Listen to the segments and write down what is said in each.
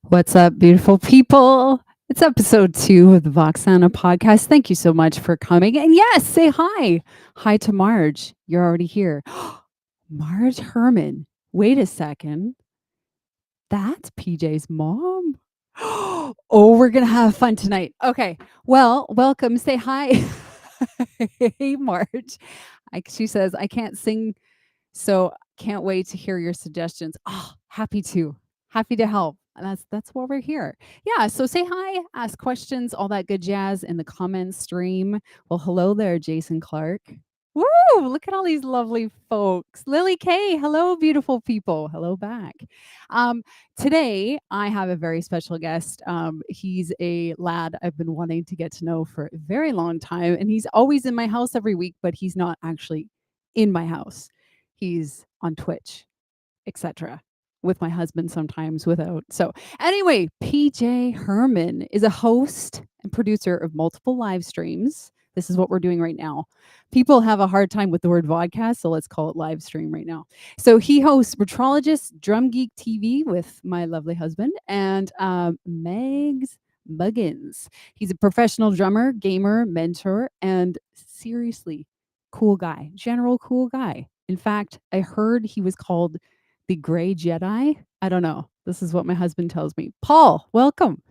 What's up, beautiful people? It's Ep.2 of the Voxsana podcast. Thank you so much for coming. And yes, say hi. Hi to Marge. You're already here. Marge Hermann. Wait a second. That's PJ's mom. Oh, we're going to have fun tonight. Okay. Well, welcome. Say hi. Hey, Marge. She says, I can't sing, so can't wait to hear your suggestions. Oh, happy to. Happy to help. And that's why we're here. Yeah, so say hi, ask questions, all that good jazz in the comments stream. Well, hello there, Jason Clark. Woo! Look at all these lovely folks. Lily K, hello, beautiful people. Hello back. Today, I have a very special guest. He's a lad I've been wanting to get to know for a very long time, and he's always in my house every week, but he's not actually in my house. He's on Twitch, etc. With my husband sometimes without. So anyway, PJ Hermann is a host and producer of multiple live streams. This is what we're doing right now. People have a hard time with the word vodcast, so let's call it live stream right now. So he hosts Retrologists, DrumGeekTV with my lovely husband, and MagsMuggins. He's a professional drummer, gamer, mentor, and seriously cool guy, general cool guy. In fact, I heard he was called the Gray Jedi. I don't know. This is what my husband tells me. Paul, welcome.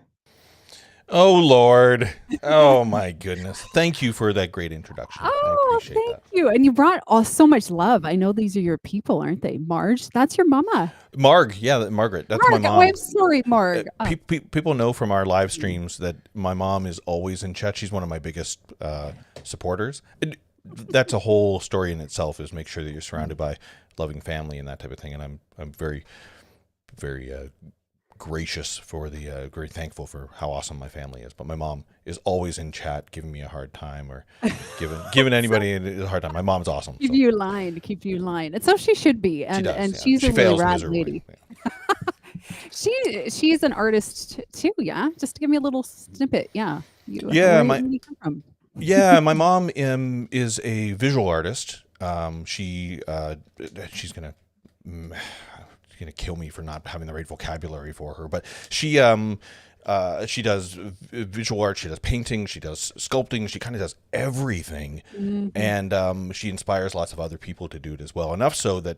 Oh, Lord. Oh, my goodness. Thank you for that great introduction. Oh, thank you. And you brought so much love. I know these are your people, aren't they? Marge, that's your mama. Margaret. That's my mom. Oh, I'm sorry, Marg. People know from our live streams that my mom is always in chat. She's one of my biggest supporters. That's a whole story in itself, is make sure that you're surrounded by loving family and that type of thing. And I'm very, very gracious for very thankful for how awesome my family is. But my mom is always in chat giving me a hard time, or giving anybody a hard time. My mom's awesome. Keep you in line. And so she should be. And, she does, and yeah. she's she a fails really rad miserably. lady. Yeah. She's an artist too, yeah? Just to give me a little snippet, yeah. Where did you come from? Yeah, my mom is a visual artist. She's gonna kill me for not having the right vocabulary for her, but she does visual art. She does painting. She does sculpting. She kind of does everything, and she inspires lots of other people to do it as well. Enough so that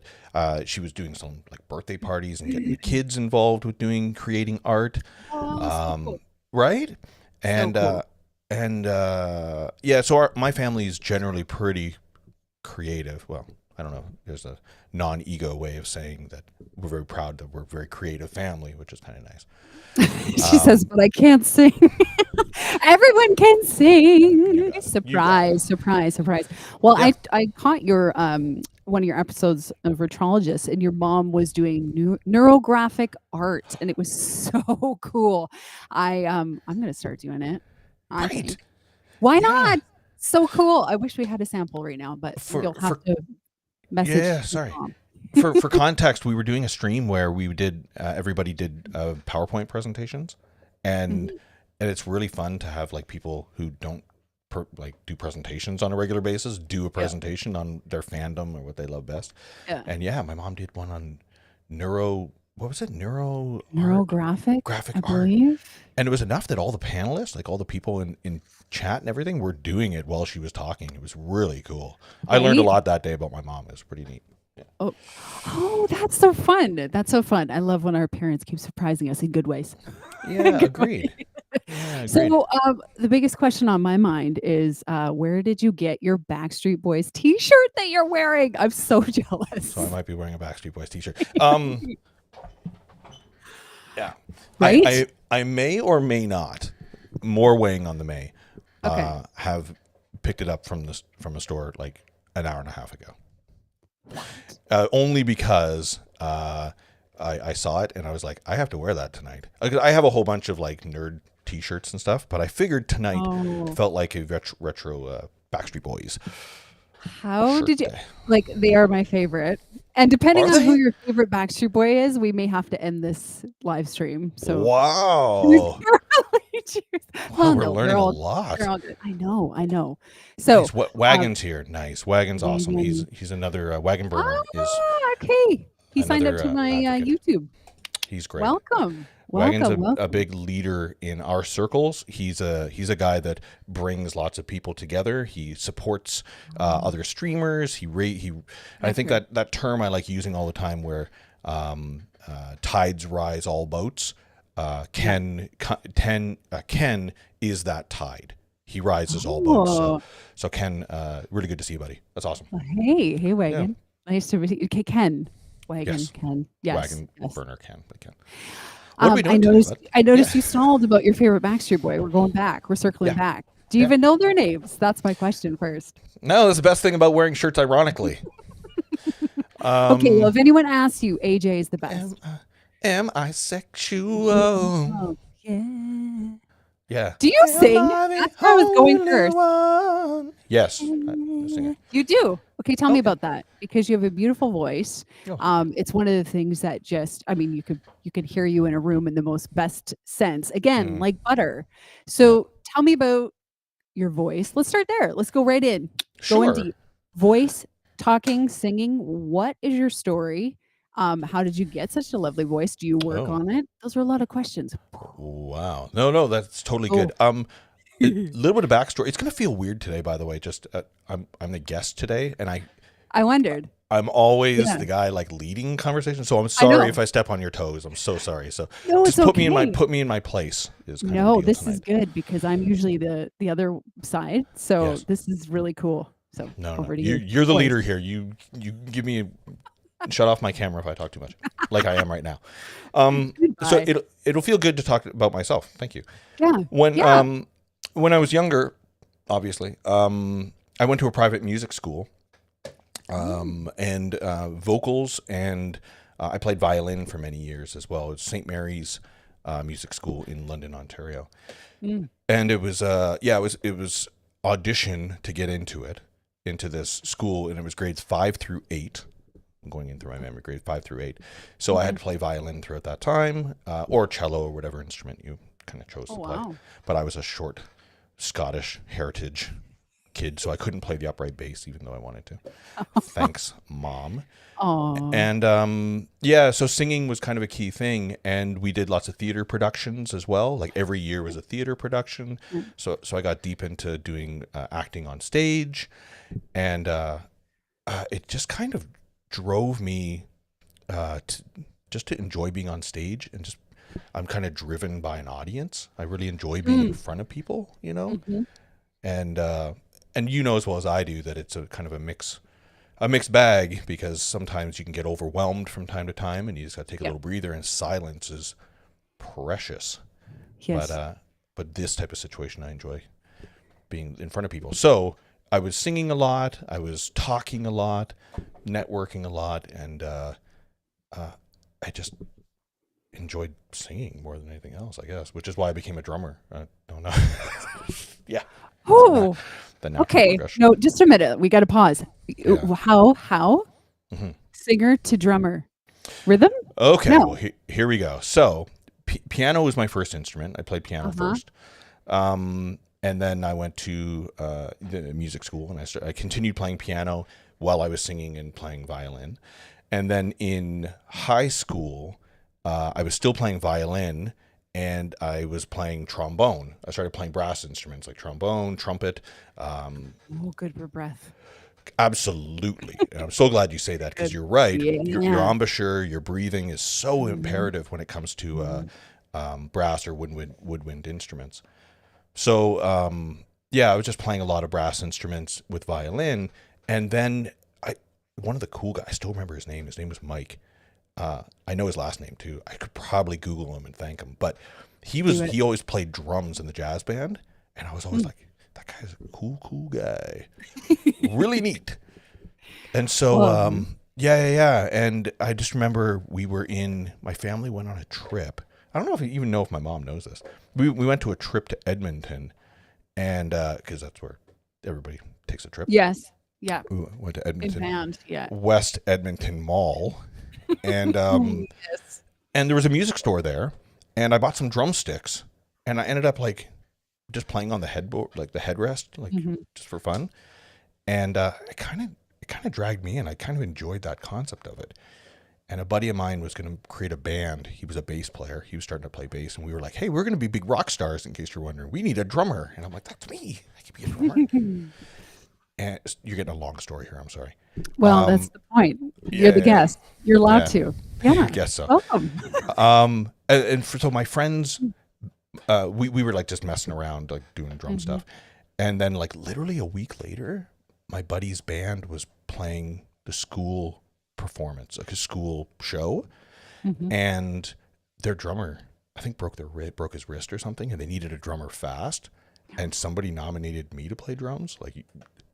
she was doing some like birthday parties and getting the kids involved with creating art, so cool. right? And so cool. yeah, so my family is generally pretty creative. Well, I don't know. There's a non-ego way of saying that we're very proud that we're a very creative family, which is kind of nice. She says, but I can't sing. Everyone can sing. Surprise. Well, yeah. I caught your one of your episodes of Retrologists, and your mom was doing neurographic art, and it was so cool. I'm gonna start doing it. I think. Why not? So cool. I wish we had a sample right now, but you'll have to message. Yeah, sorry. For context, we were doing a stream where we did everybody did PowerPoint presentations, and it's really fun to have like people who don't do presentations on a regular basis do a presentation on their fandom or what they love best. Yeah. And yeah, my mom did one on neurographic graphic I art. believe. And it was enough that all the panelists, like all the people in chat and everything, were doing it while she was talking. It was really cool. Right? I learned a lot that day about my mom. It was pretty neat. Yeah. Oh, that's so fun. I love when our parents keep surprising us in good ways. Yeah, agreed. Yeah, agreed. So the biggest question on my mind is, where did you get your Backstreet Boys t-shirt that you're wearing? I'm so jealous. So I might be wearing a Backstreet Boys t-shirt. Yeah. Right? I may or may not, more weighing on the may, have picked it up from a store like an hour and a half ago. Only because I saw it and I was like, I have to wear that tonight. I have a whole bunch of like nerd t-shirts and stuff, but I figured tonight felt like a retro Backstreet Boys. How did you like? They are my favorite, and depending on who your favorite Backstreet Boy is, we may have to end this live stream. So wow, well, we're learning a lot. I know. So nice. Wagon's here. Nice. Wagon's awesome. He's another Wagon Burner. Okay. He signed up to my YouTube. He's great. Welcome. Wagon's Welcome. a big leader in our circles. He's a guy that brings lots of people together. He supports other streamers. I think that term I like using all the time, where tides rise all boats. Ken is that tide. He rises all boats. So Ken, really good to see you, buddy. That's awesome. Hey, Wagon. Yeah. Nice to meet you. Okay, Ken. Wagon, yes. Ken. Yes. Wagon, yes. burner, Ken. But Ken. What are we doing I noticed you stalled about your favorite Backstreet Boy. We're going back. We're circling back. Do you even know their names? That's my question first. No, that's the best thing about wearing shirts ironically. Okay, well, if anyone asks you, AJ is the best. Am I sexual? Yeah. Yeah. Do you sing? That's where I was going first. Yes. I sing it. You do? Okay, tell me about that, because you have a beautiful voice. Oh. It's one of the things that you could hear you in a room in the most best sense. Again, like butter. So tell me about your voice. Let's start there. Let's go right in. Sure. Go in deep. Voice, talking, singing. What is your story? How did you get such a lovely voice? Do you work on it? Those are a lot of questions. Wow. No, that's totally good. A little bit of backstory. It's gonna feel weird today, by the way. Just I'm the guest today, and I wondered. I'm always the guy like leading conversations, so I'm sorry if I step on your toes. I'm so sorry. So just put me in my place. This is good, because I'm usually the other side. So this is really cool. So you're the leader here. You give me shut off my camera if I talk too much, like I am right now. So it'll feel good to talk about myself. Thank you. Yeah. When I was younger, obviously, I went to a private music school, and vocals, and I played violin for many years as well. It was St. Mary's Music School in London, Ontario, and it was it was audition to get into this school, and it was grades 5 through 8. I'm going in through my memory, grade 5 through 8. So I had to play violin throughout that time, or cello, or whatever instrument you kind of chose to play. But I was a short Scottish heritage kid, so I couldn't play the upright bass, even though I wanted to. Thanks, Mom. And so singing was kind of a key thing, and we did lots of theater productions as well. Like every year was a theater production. So I got deep into doing acting on stage, and it just kind of drove me to enjoy being on stage, and just I'm kind of driven by an audience. I really enjoy being in front of people, and you know as well as I do that it's a kind of a mixed bag, because sometimes you can get overwhelmed from time to time, and you just got to take a little breather, and silence is precious. Yes. But this type of situation, I enjoy being in front of people. So I was singing a lot, I was talking a lot, networking a lot, and I just enjoyed singing more than anything else, I guess, which is why I became a drummer. I don't know. Yeah. Oh, okay. No, just a minute. We got to pause. Yeah. How? Singer to drummer. Rhythm? Okay. No. Well, here we go. So piano was my first instrument. I played piano first. And then I went to the music school, and I continued playing piano while I was singing and playing violin. And then in high school, I was still playing violin, and I was playing trombone. I started playing brass instruments like trombone, trumpet. Good for breath. Absolutely. And I'm so glad you say that, because you're right. Yeah. Your embouchure, your breathing is so imperative when it comes to brass or woodwind instruments. So, I was just playing a lot of brass instruments with violin. And then one of the cool guys, I still remember his name. His name was Mike. I know his last name too. I could probably Google him and thank him. But he always played drums in the jazz band. And I was always like, that guy's a cool guy. Really neat. And so, And I just remember my family went on a trip. I don't know if my mom knows this. We went to a trip to Edmonton, and because that's where everybody takes a trip. Yes. Yeah. We went to Edmonton. In band, yeah. West Edmonton Mall. And and there was a music store there, and I bought some drumsticks, and I ended up like just playing on the headboard, like the headrest, like just for fun. And it kind of dragged me in. I kind of enjoyed that concept of it. And a buddy of mine was going to create a band. He was a bass player. He was starting to play bass. And we were like, hey, we're going to be big rock stars, in case you're wondering. We need a drummer. And I'm like, that's me. I could be a drummer. And you're getting a long story here. I'm sorry. Well, that's the point. You're the guest. You're allowed to. Yeah. I guess so. Welcome. So my friends, we were like just messing around, like doing drum stuff. And then like literally a week later, my buddy's band was playing the school performance, like a school show, and their drummer, I think, broke his wrist or something, and they needed a drummer fast, and somebody nominated me to play drums. Like,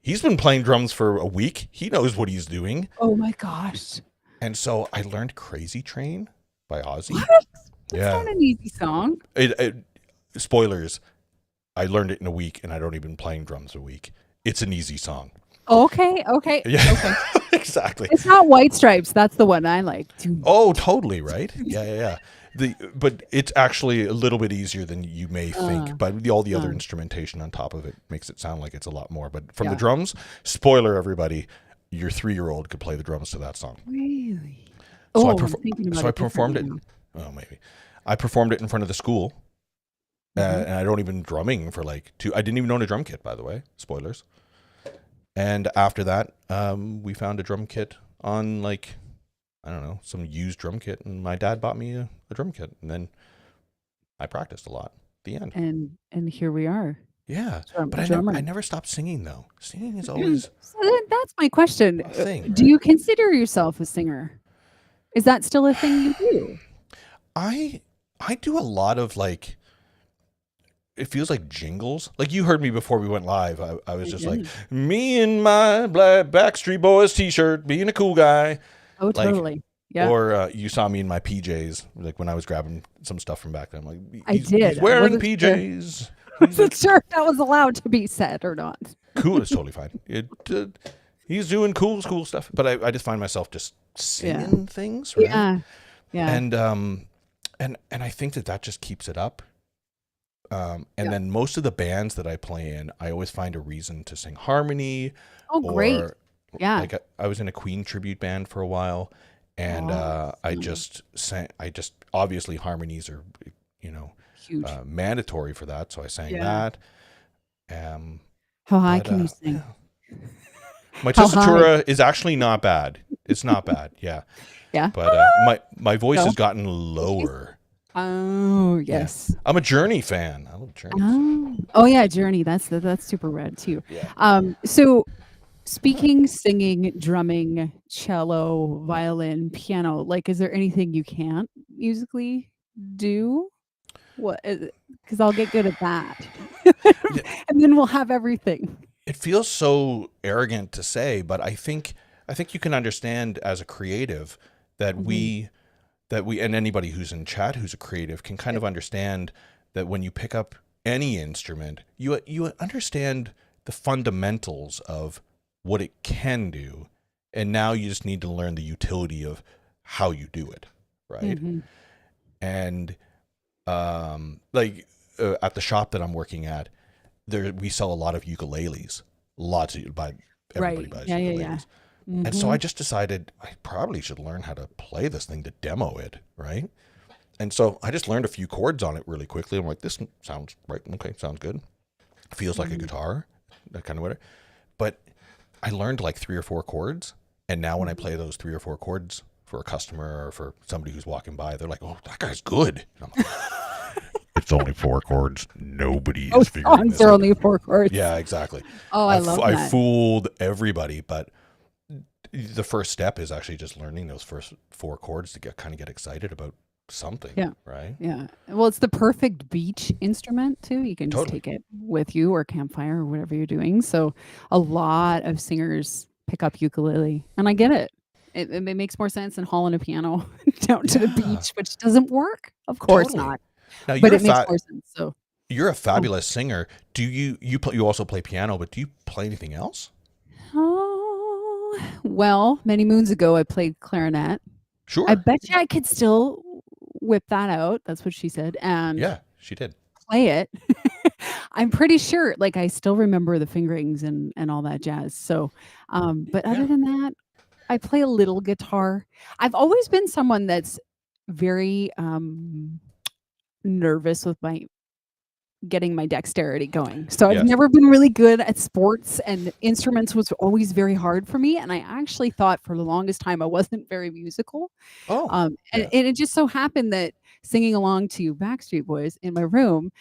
he's been playing drums for a week. He knows what he's doing. Oh my gosh. And so I learned Crazy Train by Ozzy. What? That's not an easy song. Spoilers, I learned it in a week, and I'd only been playing drums a week. It's an easy song. Okay. Yeah. Okay. Exactly. It's not White Stripes. That's the one I like. Oh, totally, right? Yeah. But it's actually a little bit easier than you may think. But all the other instrumentation on top of it makes it sound like it's a lot more. But from the drums, spoiler, everybody, your 3-year-old could play the drums to that song. Really? So I performed it. Oh, maybe. I performed it in front of the school. And I'd only been drumming for like 2. I didn't even own a drum kit, by the way. Spoilers. And after that, we found a drum kit on like, I don't know, some used drum kit. And my dad bought me a drum kit. And then I practiced a lot at the end. And here we are. Yeah. But I never stopped singing, though. Singing is always So that's my question. a thing. Right? Do you consider yourself a singer? Is that still a thing you do? I do a lot of like, it feels like jingles. Like you heard me before we went live. I was just like, me and my Backstreet Boys t-shirt, being a cool guy. Oh, like, totally. Yeah. Or you saw me in my PJs, like when I was grabbing some stuff from back then. I'm like, I did. He's wearing PJs. I wasn't sure if that was allowed to be said or not. Cool. It's totally fine. He's doing cool stuff. But I just find myself just singing things. Right? Yeah. And I think that just keeps it up. Then most of the bands that I play in, I always find a reason to sing harmony. Oh, great. Yeah. Like I was in a Queen tribute band for a while, and I just sang. Obviously harmonies are, huge, mandatory for that. So I sang that. How high can you sing? My tessitura is actually not bad. It's not bad. Yeah. Yeah. But my voice has gotten lower. Oh, yes. Yeah. I'm a Journey fan. I love Journey. Oh yeah, Journey. That's super rad too. Yeah. So speaking, singing, drumming, cello, violin, piano, like, is there anything you can't musically do? What? Because I'll get good at that. And then we'll have everything. It feels so arrogant to say, but I think you can understand as a creative that we and anybody who's in chat who's a creative can kind of understand that when you pick up any instrument, you understand the fundamentals of what it can do, and now you just need to learn the utility of how you do it, right? And at the shop that I'm working at, we sell a lot of ukuleles. Everybody buys ukuleles. Yeah. And so I just decided I probably should learn how to play this thing to demo it, right? And so I just learned a few chords on it really quickly. I'm like, this sounds right. Okay, sounds good. Feels like a guitar, that kind of whatever. But I learned like 3 or 4 chords. And now when I play those 3 or 4 chords for a customer or for somebody who's walking by, they're like, oh, that guy's good. And I'm like, it's only 4 chords. Nobody is figuring this out. Are only 4 chords. Yeah, exactly. Oh, I love that. I fooled everybody, but the first step is actually just learning those first 4 chords to get excited about something. Yeah. Right. Yeah. Well, it's the perfect beach instrument too. You can just take it with you, or campfire, or whatever you're doing. So a lot of singers pick up ukulele, and I get it. It makes more sense than hauling a piano down to the beach, which doesn't work. Of course not. Now, but it makes more sense. So you're a fabulous singer. Do you also play piano, but do you play anything else? Oh, well, many moons ago, I played clarinet. Sure. I bet you I could still whip that out. That's what she said. And yeah, she did. Play it. I'm pretty sure, like, I still remember the fingerings and all that jazz. So, but other than that, I play a little guitar. I've always been someone that's very nervous with my getting my dexterity going. So I've Yes. never been really good at sports, and instruments was always very hard for me. And I actually thought for the longest time I wasn't very musical. Oh, And yes. it just so happened that singing along to Backstreet Boys in my room,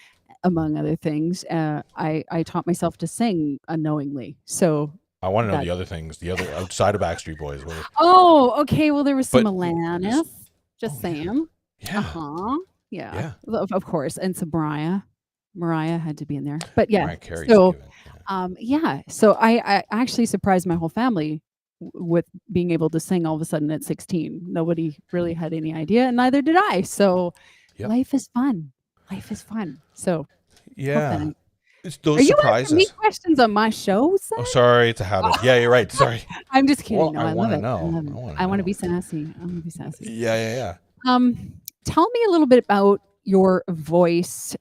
among other things, I taught myself to sing unknowingly. So I want to know that. the other things, the other outside of Backstreet Boys. Oh, okay. Well, there was some But Alanis. Just oh yeah, saying. yeah, Yeah. yeah. Of course, and some Mariah. Mariah had to be in there. But yeah. Mariah Carey's a So given. Yeah. yeah. So I actually surprised my whole family with being able to sing all of a sudden at 16. Nobody really had any idea, and neither did I. So Yep. life is fun. Life is fun. So hope that. Yeah. It's Are those you asking me surprises. questions on my shows? Oh, sorry, it's a habit. Yeah, you're right. Sorry. I'm just kidding. Well, No, I I love want to it. I know. love I it. want to I want to know. be sassy. I want to be sassy. Yeah, yeah, yeah. Tell me a little bit about your voice.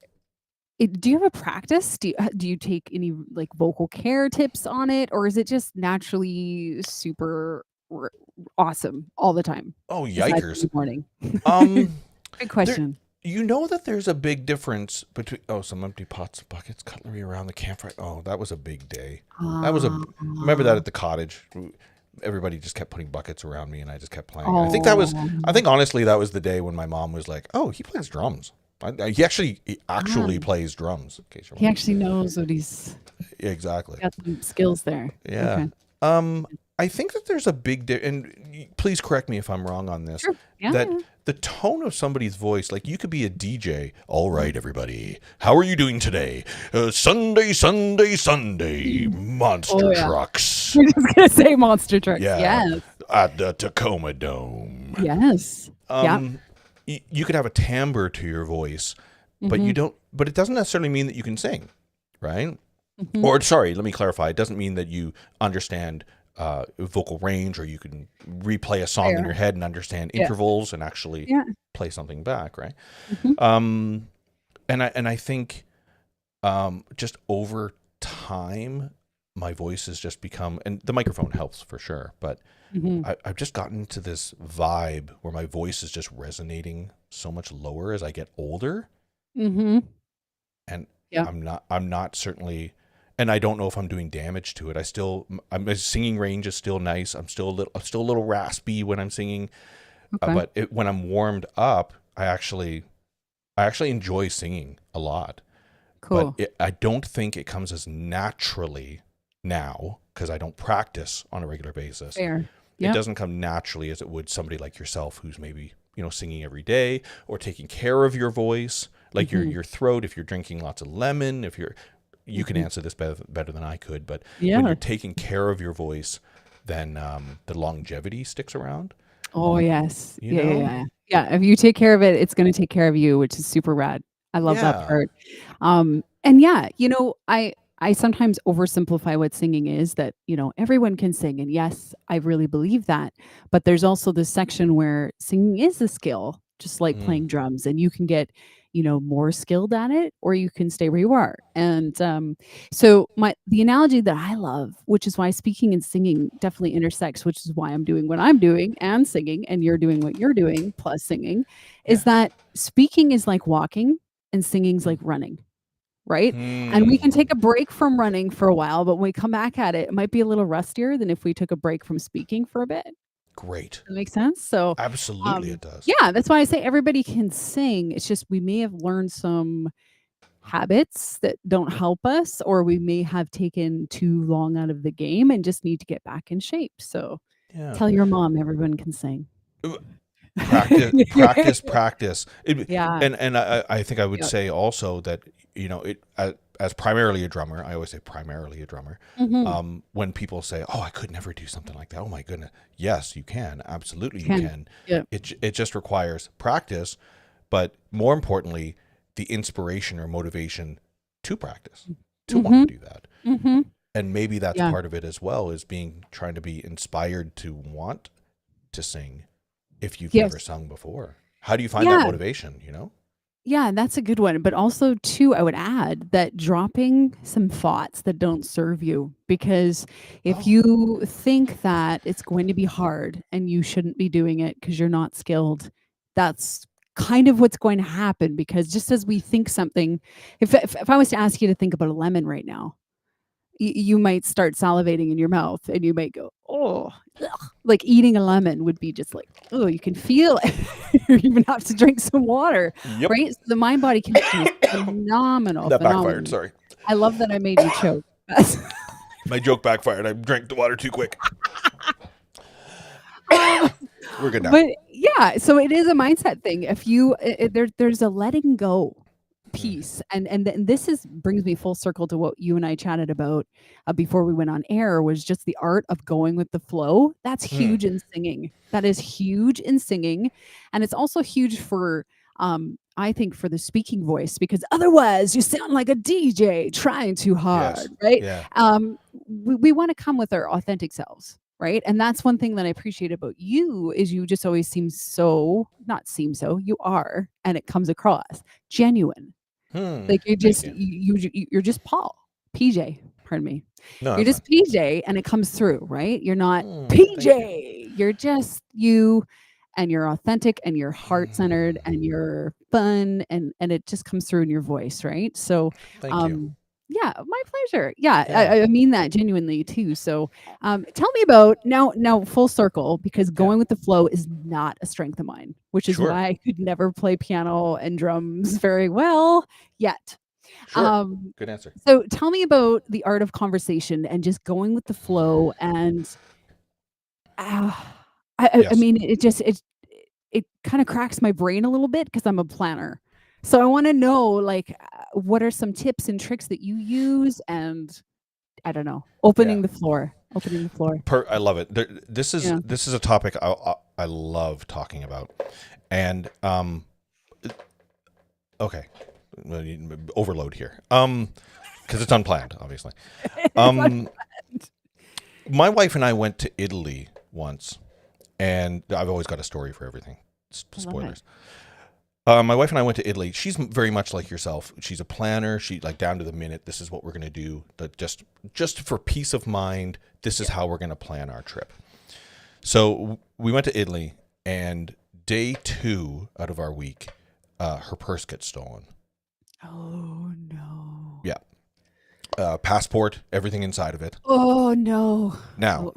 Do you have a practice? Do you take any like vocal care tips on it, or is it just naturally super awesome all the time? Oh, Aside from yikers. the morning. Um, Good there. question. You know that there's a big difference between some empty pots, buckets, cutlery around the campfire. Oh, that was a big day. That was a. Remember that at the cottage. Everybody just kept putting buckets around me, and I just kept playing. I think that was. I think honestly, that was the day when my mom was like, "Oh, he plays drums. He actually plays drums." Okay, He actually knows what he's exactly. got some skills there. Yeah. Okay. I think that there's a big and please correct me if I'm wrong on this. Sure. Yeah. That the tone of somebody's voice, like you could be a DJ. All right, everybody, how are you doing today? Sunday, Sunday, Sunday, monster trucks. We're just gonna say monster trucks. Yeah, Yes. at the Tacoma Dome. Yes. Yeah. You could have a timbre to your voice, but you don't. But it doesn't necessarily mean that you can sing, right? Or sorry, let me clarify. It doesn't mean that you understand vocal range, or you can replay a song in your head and understand intervals and actually play something back, right? And I think just over time, my voice has just become, and the microphone helps for sure, but I've just gotten into this vibe where my voice is just resonating so much lower as I get older, and I'm not certainly. And I don't know if I'm doing damage to it. My singing range is still nice. I'm still a little raspy when I'm singing, but when I'm warmed up, I actually enjoy singing a lot. Cool. But I don't think it comes as naturally now because I don't practice on a regular basis. Fair. It doesn't come naturally as it would somebody like yourself who's maybe singing every day or taking care of your voice, like your throat. If you're drinking lots of lemon, you can answer this better than I could, but when you're taking care of your voice, then the longevity sticks around. Oh yes. You know? Yeah. If you take care of it, it's going to take care of you, which is super rad. I love that part. And I sometimes oversimplify what singing is, that, everyone can sing. And yes, I really believe that. But there's also this section where singing is a skill, just like playing drums, and you can get, more skilled at it, or you can stay where you are. And so the analogy that I love, which is why speaking and singing definitely intersects, which is why I'm doing what I'm doing and singing, and you're doing what you're doing plus singing, is that speaking is like walking and singing's like running. Right. And we can take a break from running for a while, but when we come back at it, it might be a little rustier than if we took a break from speaking for a bit. Great. That makes sense. So absolutely it does. Yeah, that's why I say everybody can sing. It's just we may have learned some habits that don't help us, or we may have taken too long out of the game and just need to get back in shape. So tell your mom everyone can sing. Practice. And I think I would say also that, as primarily a drummer, I always say primarily a drummer. When people say, "Oh, I could never do something like that," oh my goodness, yes, you can. Absolutely, you can. Yeah. It just requires practice, but more importantly, the inspiration or motivation to practice, to want to do that. And maybe that's part of it as well, is trying to be inspired to want to sing if you've never sung before. How do you find that motivation, Yeah, that's a good one. But also, too, I would add that dropping some thoughts that don't serve you, because if Oh, you think that it's going to be hard and you shouldn't be doing it because you're not skilled, that's kind of what's going to happen. Because just as we think something, if I was to ask you to think about a lemon right now, you might start salivating in your mouth and you might go, oh, ugh. Like eating a lemon would be just like, oh, you can feel it. You even have to drink some water, yep. right? So the mind body connection is phenomenal. That backfired. Phenomenal. Sorry. I love that I made you choke. My joke backfired. I drank the water too quick. um, We're good now. but yeah, so it is a mindset thing. If you there's a letting go piece, and this is brings me full circle to what you and I chatted about before we went on air, was just the art of going with the flow. That's huge in singing. That is huge in singing, and it's also huge for I think for the speaking voice, because otherwise you sound like a DJ trying too hard, Yes. right? Yeah. We want to come with our authentic selves, right? And that's one thing that I appreciate about you, is you just always you are, and it comes across genuine. Like you're Thank just you. you're just PJ, pardon me. No, You're that's just PJ and it comes through, right? You're not fine. Thank you. PJ. You're just you, and you're authentic and you're heart-centered and you're fun, and it just comes through in your voice, right? So Thank you. yeah, my pleasure. Yeah, Yeah. I mean that genuinely too. So tell me about now full circle, because Yeah. going with the flow is not a strength of mine, which is Sure. why I could never play piano and drums very well yet. Sure. Um, Good answer. so tell me about the art of conversation and just going with the flow. And uh, I Yes. mean, it kind of cracks my brain a little bit because I'm a planner. So I want to know, like, what are some tips and tricks that you use? And I don't know, opening Yeah. the floor, opening the floor. I love it. This is Yeah. this is a topic I love talking about, and okay, overload here. Because it's unplanned, obviously. My wife and I went to Italy once, and I've always got a story for everything. Spoilers. My wife and I went to Italy. She's very much like yourself. She's a planner. She like down to the minute. This is what we're going to do. Just for peace of mind, this is how we're going to plan our trip. So we went to Italy, and day 2 out of our week, her purse gets stolen. Oh no. Yeah. Passport, everything inside of it. Oh no. Now,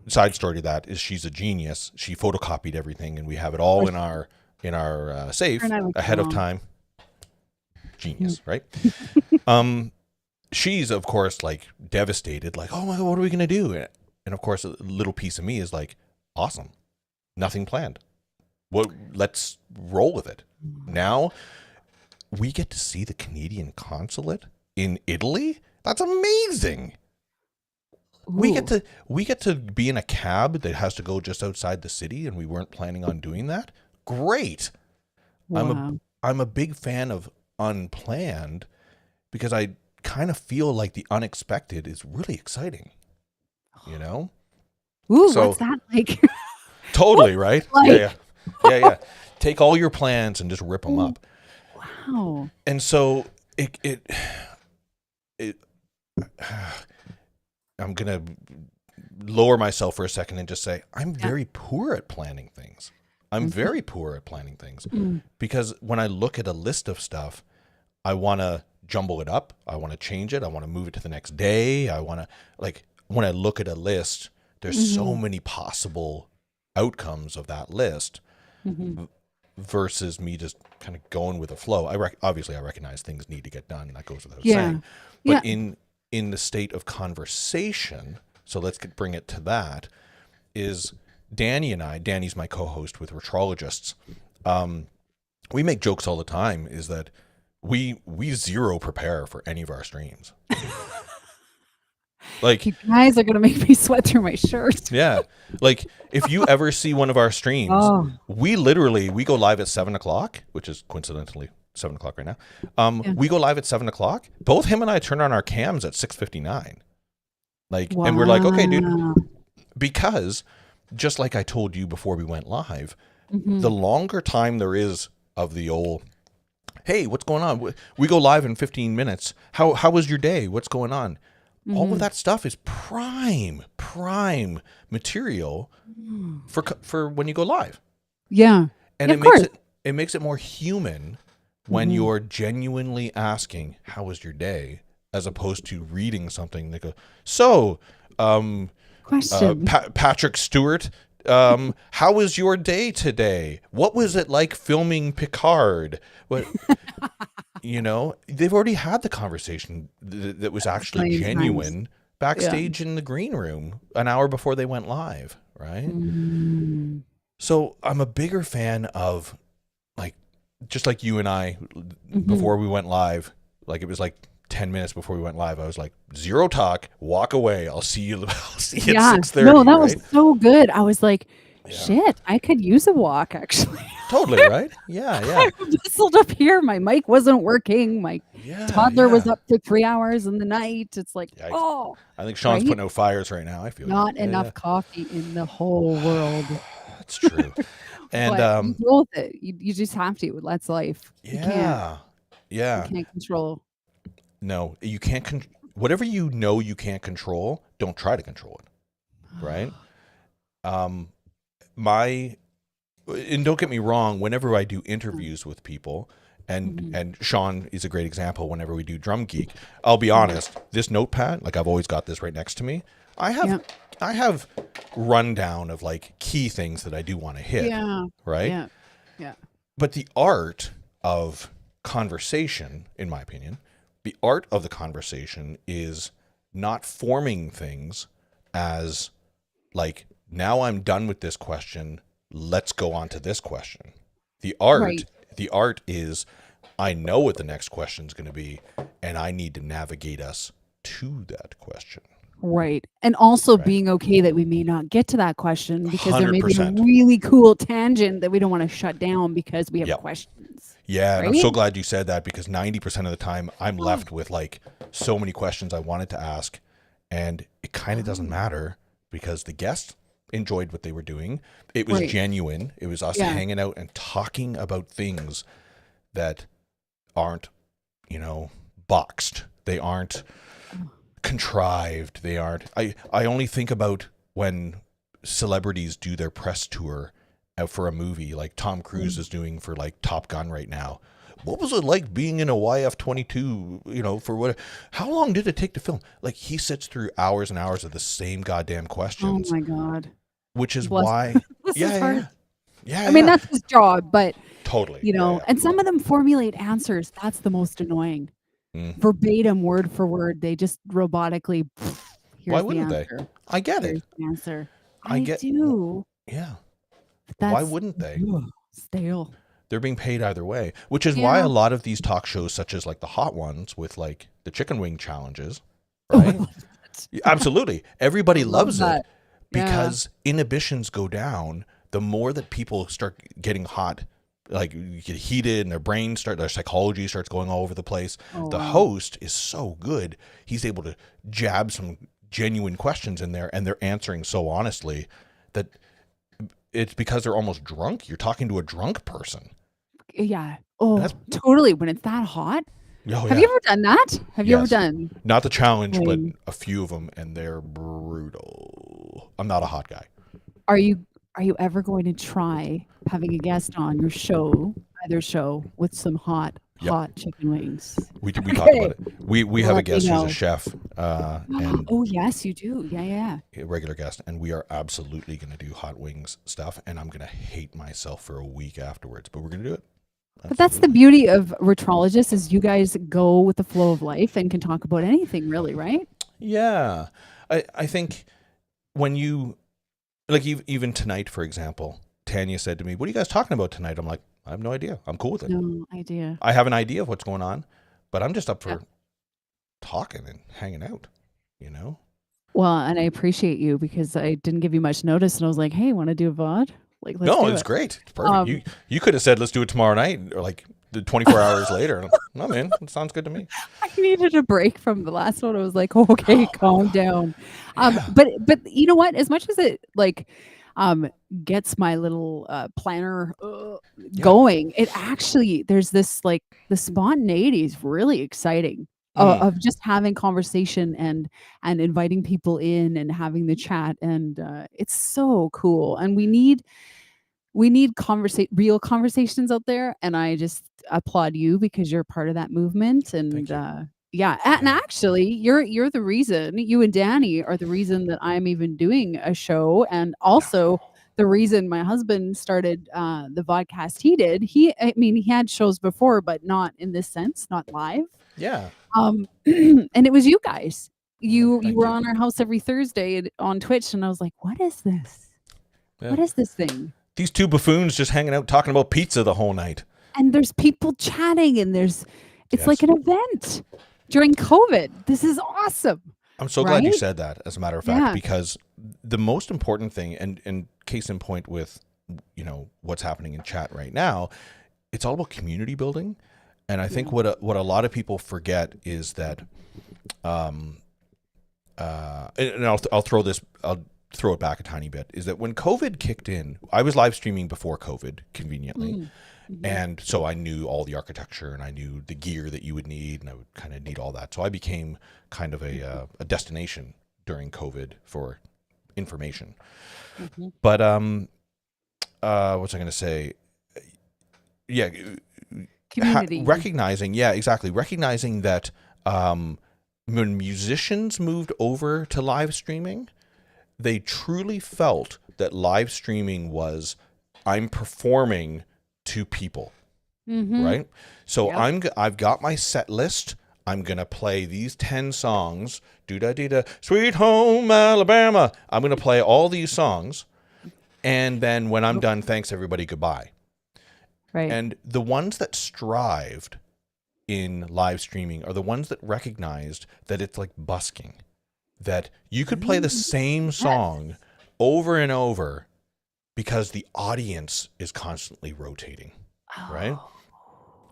side story to that is she's a genius. She photocopied everything, and we have it all in our safe ahead of time. Genius, right? She's of course like devastated, like, oh my God, what are we gonna do? And of course, a little piece of me is like, awesome, nothing planned. Well, let's roll with it. Now we get to see the Canadian consulate in Italy. That's amazing. We get to be in a cab that has to go just outside the city, and we weren't planning on doing that. Great. Wow. I'm a big fan of unplanned, because I kind of feel like the unexpected is really exciting. You know? Ooh, So- what's that like? Totally, right? Like- Yeah. Take all your plans and just rip them up. Wow. And so it I'm going to lower myself for a second and just say I'm very poor at planning things. I'm very poor at planning things, because when I look at a list of stuff, I want to jumble it up. I want to change it. I want to move it to the next day. I want to, like, when I look at a list, there's so many possible outcomes of that list versus me just kind of going with the flow. Obviously I recognize things need to get done. That goes without saying. But in the state of conversation, so let's bring it to that, is Danny and I, Danny's my co-host with Retrologists. We make jokes all the time, is that we zero prepare for any of our streams. Like, You guys are gonna make me sweat through my shirt. yeah. Like, if you ever see one of our streams, we go live at 7:00, which is coincidentally 7:00 right now. We go live at 7:00. Both him and I turn on our cams at 6:59. Like, and we're like, okay, dude, because just like I told you before we went live, the longer time there is of the old Hey, what's going on? We go live in 15 minutes. How was your day? What's going on? All of that stuff is prime material for when you go live. Yeah. And it makes it more human when you're genuinely asking, how was your day? As opposed to reading something that goes, so, question. Patrick Stewart, how was your day today? What was it like filming Picard? What, they've already had the conversation that was actually genuine backstage in the green room an hour before they went live, right? So I'm a bigger fan of, like, just like you and I, before we went live, like it was like 10 minutes before we went live, I was like, zero talk, walk away. I'll see you at 6:30. No, that was so good. I was like, shit, I could use a walk actually. Totally, right? Yeah. I whistled up here. My mic wasn't working. My toddler was up for 3 hours in the night. It's like, I think Sean's putting out fires right now. I feel not enough coffee in the whole world. That's true. And you roll with it. You just have to. That's life. Yeah. You can't control. No, you can't. Whatever you can't control, don't try to control it. Right? And don't get me wrong, whenever I do interviews with people, and Sean is a great example, whenever we do Drum Geek, I'll be honest, this notepad, like I've always got this right next to me, I have rundown of like key things that I do want to hit. Right? Yeah. But the art of conversation, in my opinion, the art of the conversation is not forming things as like, now I'm done with this question, let's go on to this question. The art is, I know what the next question is going to be, and I need to navigate us to that question. Right. And also being okay that we may not get to that question because 100%. There may be a really cool tangent that we don't want to shut down because we have questions. Yeah, and I'm so glad you said that, because 90% of the time I'm left with like so many questions I wanted to ask, and it kind of doesn't matter because the guest enjoyed what they were doing. It was genuine. It was us hanging out and talking about things that aren't, boxed. They aren't contrived. They aren't. I only think about when celebrities do their press tour for a movie, like Tom Cruise is doing for like Top Gun right now. What was it like being in a YF-22, for what? How long did it take to film? Like, he sits through hours and hours of the same goddamn questions. Oh my God. Which is why. Yeah. I mean, that's his job, but totally. And some of them formulate answers. That's the most annoying. Verbatim, word for word. They just robotically. Why wouldn't they? I get it. The answer. I do. Yeah. Why wouldn't they? Stale. They're being paid either way, which is why a lot of these talk shows, such as like the hot ones with like the chicken wing challenges, right? Absolutely. Everybody loves it because inhibitions go down. The more that people start getting hot, like you get heated and their psychology starts going all over the place. The host is so good. He's able to jab some genuine questions in there, and they're answering so honestly that it's because they're almost drunk. You're talking to a drunk person. Yeah. Oh, totally. When it's that hot. Oh, have you ever done that? Have you ever done? Not the challenge, but a few of them, and they're brutal. I'm not a hot guy. Are you ever going to try having a guest on your show, either show, with some hot chicken wings? We talked about it. We have a guest who's a chef. And yes, you do. Yeah. A regular guest, and we are absolutely going to do hot wings stuff, and I'm going to hate myself for a week afterwards, but we're going to do it. Absolutely. But that's the beauty of Retrologists, is you guys go with the flow of life and can talk about anything, really, right? Yeah. I think when you, like, even tonight, for example, Tanya said to me, "What are you guys talking about tonight?" I'm like, I have no idea. I'm cool with it. No idea. I have an idea of what's going on, but I'm just up for talking and hanging out, Well, and I appreciate you, because I didn't give you much notice, and I was like, "Hey, want to do a VOD?" Like, no, it's great. It's perfect. You could have said, "Let's do it tomorrow night," or like the 24 hours later. No, man, it sounds good to me. I needed a break from the last one. I was like, okay, calm down. But you know what? As much as it, like, gets my little planner Yeah. going. It actually, there's this like the spontaneity is really exciting of just having conversation and inviting people in and having the chat, and it's so cool. And we need real conversations out there, and I just applaud you because you're part of that movement. And Thank you. yeah, and Yeah. actually you're the reason, you and Danny are the reason that I'm even doing a show, and Yeah. also the reason my husband started the podcast he did. I mean, he had shows before, but not in this sense, not live. Yeah. And it was you guys. You Thank were you. on our house every Thursday on Twitch, and I was like, what is this? Yeah. What is this thing? These two buffoons just hanging out talking about pizza the whole night. And there's people chatting, and it's Yes. like an event during COVID. This is awesome. I'm so glad you Right? said that, as a matter of fact, Yeah. because the most important thing, and case in point with, you know, what's happening in chat right now, it's all about community building. And I think what a lot of people forget is that, and I'll throw it back a tiny bit, is that when COVID kicked in, I was live streaming before COVID, conveniently. And so I knew all the architecture, and I knew the gear that you would need, and I would kind of need all that. So I became kind of a destination during COVID for information. But what's I going to say? Yeah, Community. recognizing that when musicians moved over to live streaming, they truly felt that live streaming was, I'm performing to people, right? So I've got my set list. I'm gonna play these 10 songs. Do-da-dee-da, Sweet Home Alabama. I'm gonna play all these songs, and then when I'm done, thanks everybody, goodbye. Right. And the ones that strived in live streaming are the ones that recognized that it's like busking, that you could play the same song over and over because the audience is constantly rotating, right?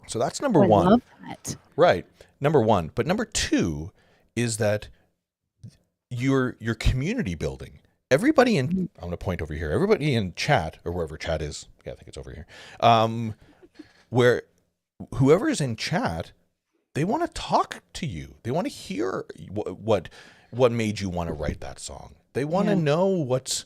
So that's number one. I love that. Right. Number one. But number two is that your community building. Everybody in, I'm going to point over here, everybody in chat, or wherever chat is, yeah, I think it's over here, where whoever is in chat, they want to talk to you. They want to hear what made you want to write that song. They want to know what's,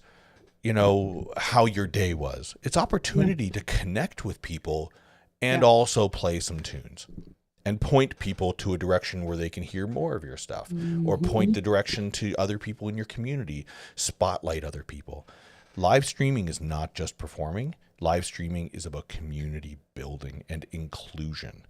you know, how your day was. It's opportunity to connect with people and also play some tunes and point people to a direction where they can hear more of your stuff, or point the direction to other people in your community, spotlight other people. Live streaming is not just performing. Live streaming is about community building and inclusion.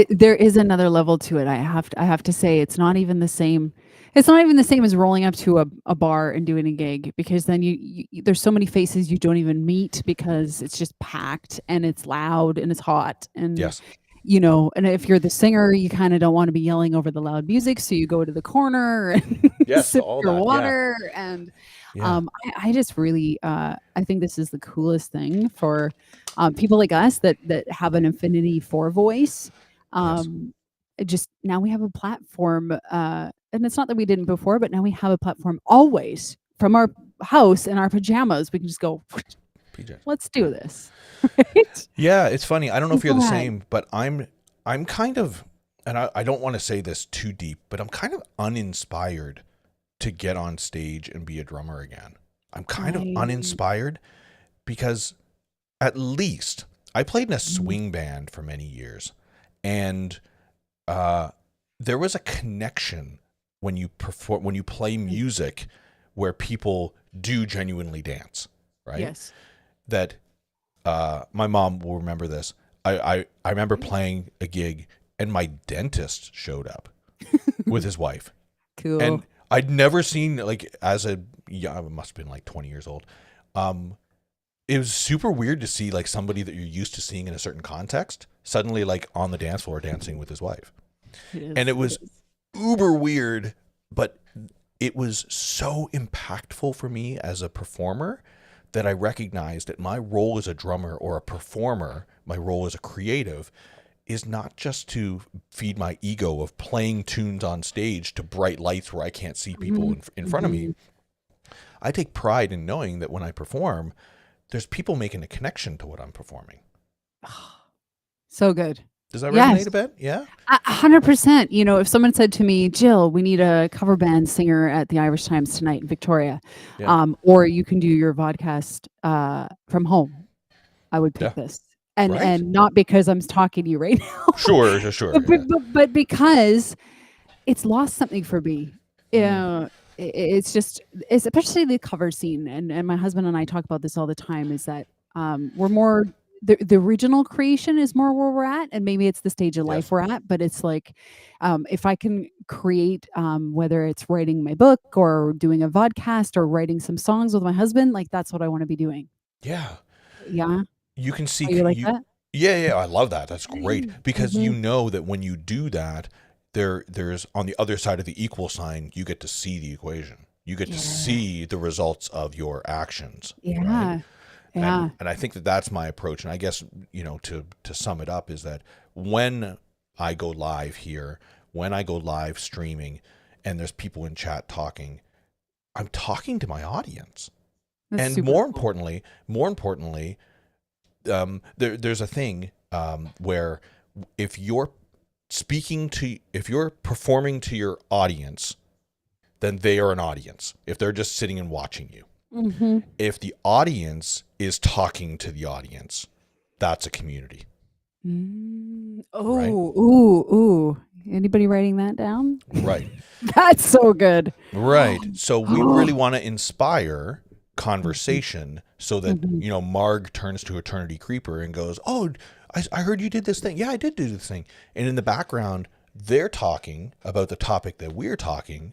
There is another level to it. I have to say, it's not even the same. It's not even the same as rolling up to a bar and doing a gig, because then you there's so many faces you don't even meet because it's just packed and it's loud and it's hot. And Yes. you know, and if you're the singer, you kind of don't want to be yelling over the loud music, so you go to the corner and sip all your that, water. And I just really I think this is the coolest thing for people like us that have an affinity for voice. Just now we have a platform, and it's not that we didn't before, but now we have a platform always from our house in our pajamas. We can just go, PJ. Let's do this. Right? Yeah, it's funny. I don't know if you're the Go same, but I'm kind of, and I don't want to say this too deep, but I'm kind of uninspired to get on stage and be a drummer again. I'm kind of uninspired because at least I played in a swing band for many years, and there was a connection when you perform, when you play music where people do genuinely dance, right? Yes. That my mom will remember this. I remember playing a gig and my dentist showed up with his wife. Cool. And I'd never seen, like, as a, I must have been like 20 years old. It was super weird to see like somebody that you're used to seeing in a certain context suddenly like on the dance floor dancing with his wife. And it was uber weird, but it was so impactful for me as a performer that I recognized that my role as a drummer or a performer, my role as a creative, is not just to feed my ego of playing tunes on stage to bright lights where I can't see people in front of me. I take pride in knowing that when I perform, there's people making a connection to what I'm performing. So good. Does that Yes. resonate a bit? Yeah. 100%. You know, if someone said to me, Jill, we need a cover band singer at the Irish Times tonight in Victoria, Yeah. or you can do your vodcast from home, I would pick Yeah. this. And Right. not because I'm talking to you right now, Sure. but because it's lost something for me. Mm. It's just, it's especially the cover scene, and my husband and I talk about this all the time, is that we're more, the original creation is more where we're at, and maybe it's the stage of life Yes. we're at, but it's like, if I can create, whether it's writing my book or doing a vodcast or writing some songs with my husband, like that's what I want to be doing. Yeah. Yeah. You can see Are you like you. that? Yeah. I love that. That's great because you Mhm. know that when you do that, there's on the other side of the equal sign, you get to see the equation. You get to Yeah. see the results of your actions. Right. Yeah. Yeah. And I think that that's my approach. And I guess, you know, to sum it up is that when I go live here, when I go live streaming and there's people in chat talking, I'm talking to my audience. That's And super cool. more importantly, there's a thing where if you're if you're performing to your audience, then they are an audience. If they're just sitting and watching you. Mm-hmm. If the audience is talking to the audience, that's a community. Oh, Right? ooh. Anybody writing that down? Right. That's so good. Right. So we really want to inspire conversation so that, Mhm. you know, Marg turns to Eternity Creeper and goes, oh, I heard you did this thing. Yeah, I did do this thing. And in the background, they're talking about the topic that we're talking.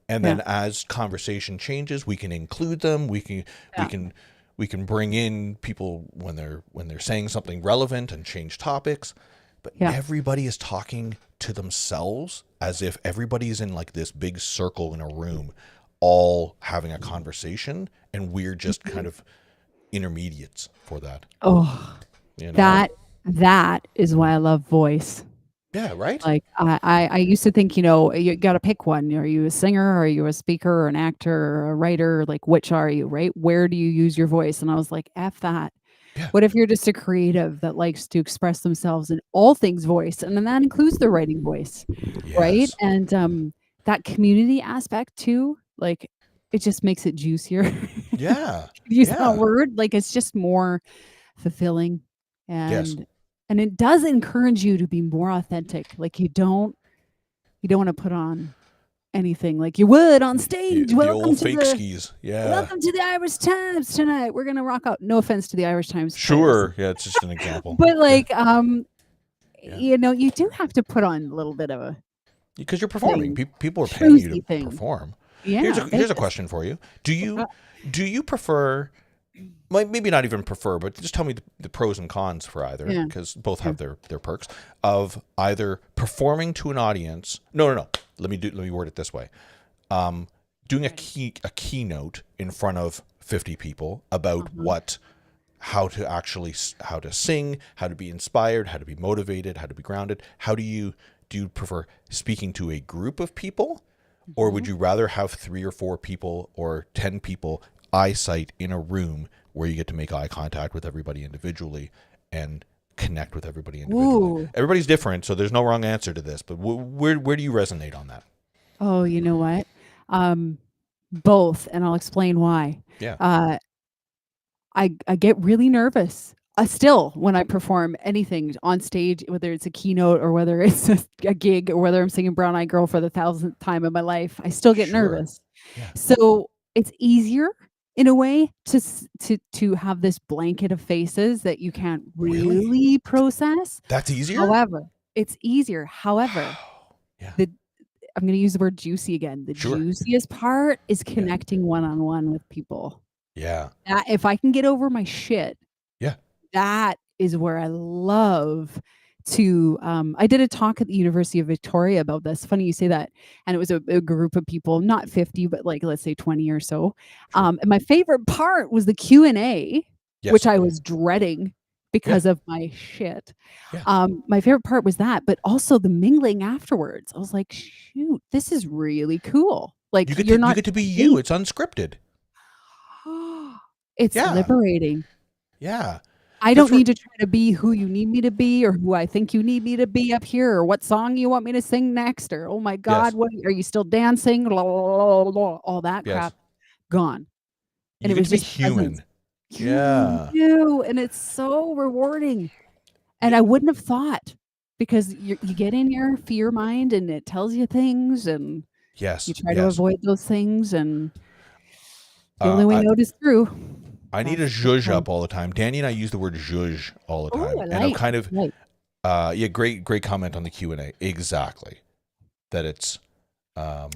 And then as conversation changes, we can include them. We can bring in people when they're saying something relevant and change topics. But everybody is talking to themselves as if everybody's in like this big circle in a room, all having a conversation, and we're just kind of intermediates for that. Oh, You know? that is why I love voice. Yeah, right? Like I used to think, you know, you got to pick one. Are you a singer? Or are you a speaker or an actor or a writer? Like, which are you, right? Where do you use your voice? And I was like, F that. Yeah. What if you're just a creative that likes to express themselves in all things voice? And then that includes the writing voice, right? Yes. And that community aspect too, like it just makes it juicier. Yeah. Use that Yeah. word. Like it's just more fulfilling, Yes. and it does encourage you to be more authentic. Like you don't want to put on anything like you would on stage. The old fake skis. Yeah. Welcome to the Irish Times tonight. We're gonna rock out. No offense to the Irish Times players. Sure. Yeah, it's just an example. But like Yeah. you know, you do have to put on a little bit of a Because you're performing. thing. People are paying you to Truthy thing. perform. Yeah. Here's a question for you. Do you prefer, maybe not even prefer, but just tell me the pros and cons for either, Yeah. because both have their perks of either performing to an audience. No. Let me word it this way. Doing a keynote in front of 50 people about how to sing, how to be inspired, how to be motivated, how to be grounded. Do you prefer speaking to a group of people, or would you rather have 3 or 4 people or 10 people eyesight in a room where you get to make eye contact with everybody individually and connect with everybody individually? Ooh. Everybody's different, so there's no wrong answer to this, but where do you resonate on that? Oh, you know what? Both, and I'll explain why. Yeah. I get really nervous. Still, when I perform anything on stage, whether it's a keynote or whether it's a gig or whether I'm singing Brown Eyed Girl for the 1,000th time in my life, I still get Sure. nervous. Yeah. So it's easier in a way to have this blanket of faces that you can't really process. That's easier? However, it's easier. However, Wow. Yeah. I'm going to use the word juicy again. The Sure. juiciest part is connecting one-on-one with people. Yeah. If I can get over my shit, Yeah. that is where I love to I did a talk at the University of Victoria about this. Funny you say that. And it was a group of people, not 50, but like let's say 20 or so. Sure. And my favorite part was the Q&A, Yes. which I was dreading because of my shit. Yeah. My favorite part was that, but also the mingling afterwards. I was like, shoot, this is really cool. Like You get you're not to be you. It's unscripted. It's Yeah. liberating. Yeah. I Because don't need to try to be who you need me to be or who I think you need me to be up here or what song you want me to sing next or, oh my God, yes, what are you still dancing? Blah, blah, blah, blah, all that yes, crap gone. And you it get was to be just presence. human. You Yeah. do. And it's so rewarding. And Yeah. I wouldn't have thought because you get in your fear mind and it tells you things and you Yes. try to Yes. avoid those things. And the only way I out is through. need a That's the zhuzh song. up all the time. Danny and I use the word zhuzh all the Oh, time, I and I'm like. kind of Like. yeah. Great comment on the Q&A. Exactly. That it's Ah,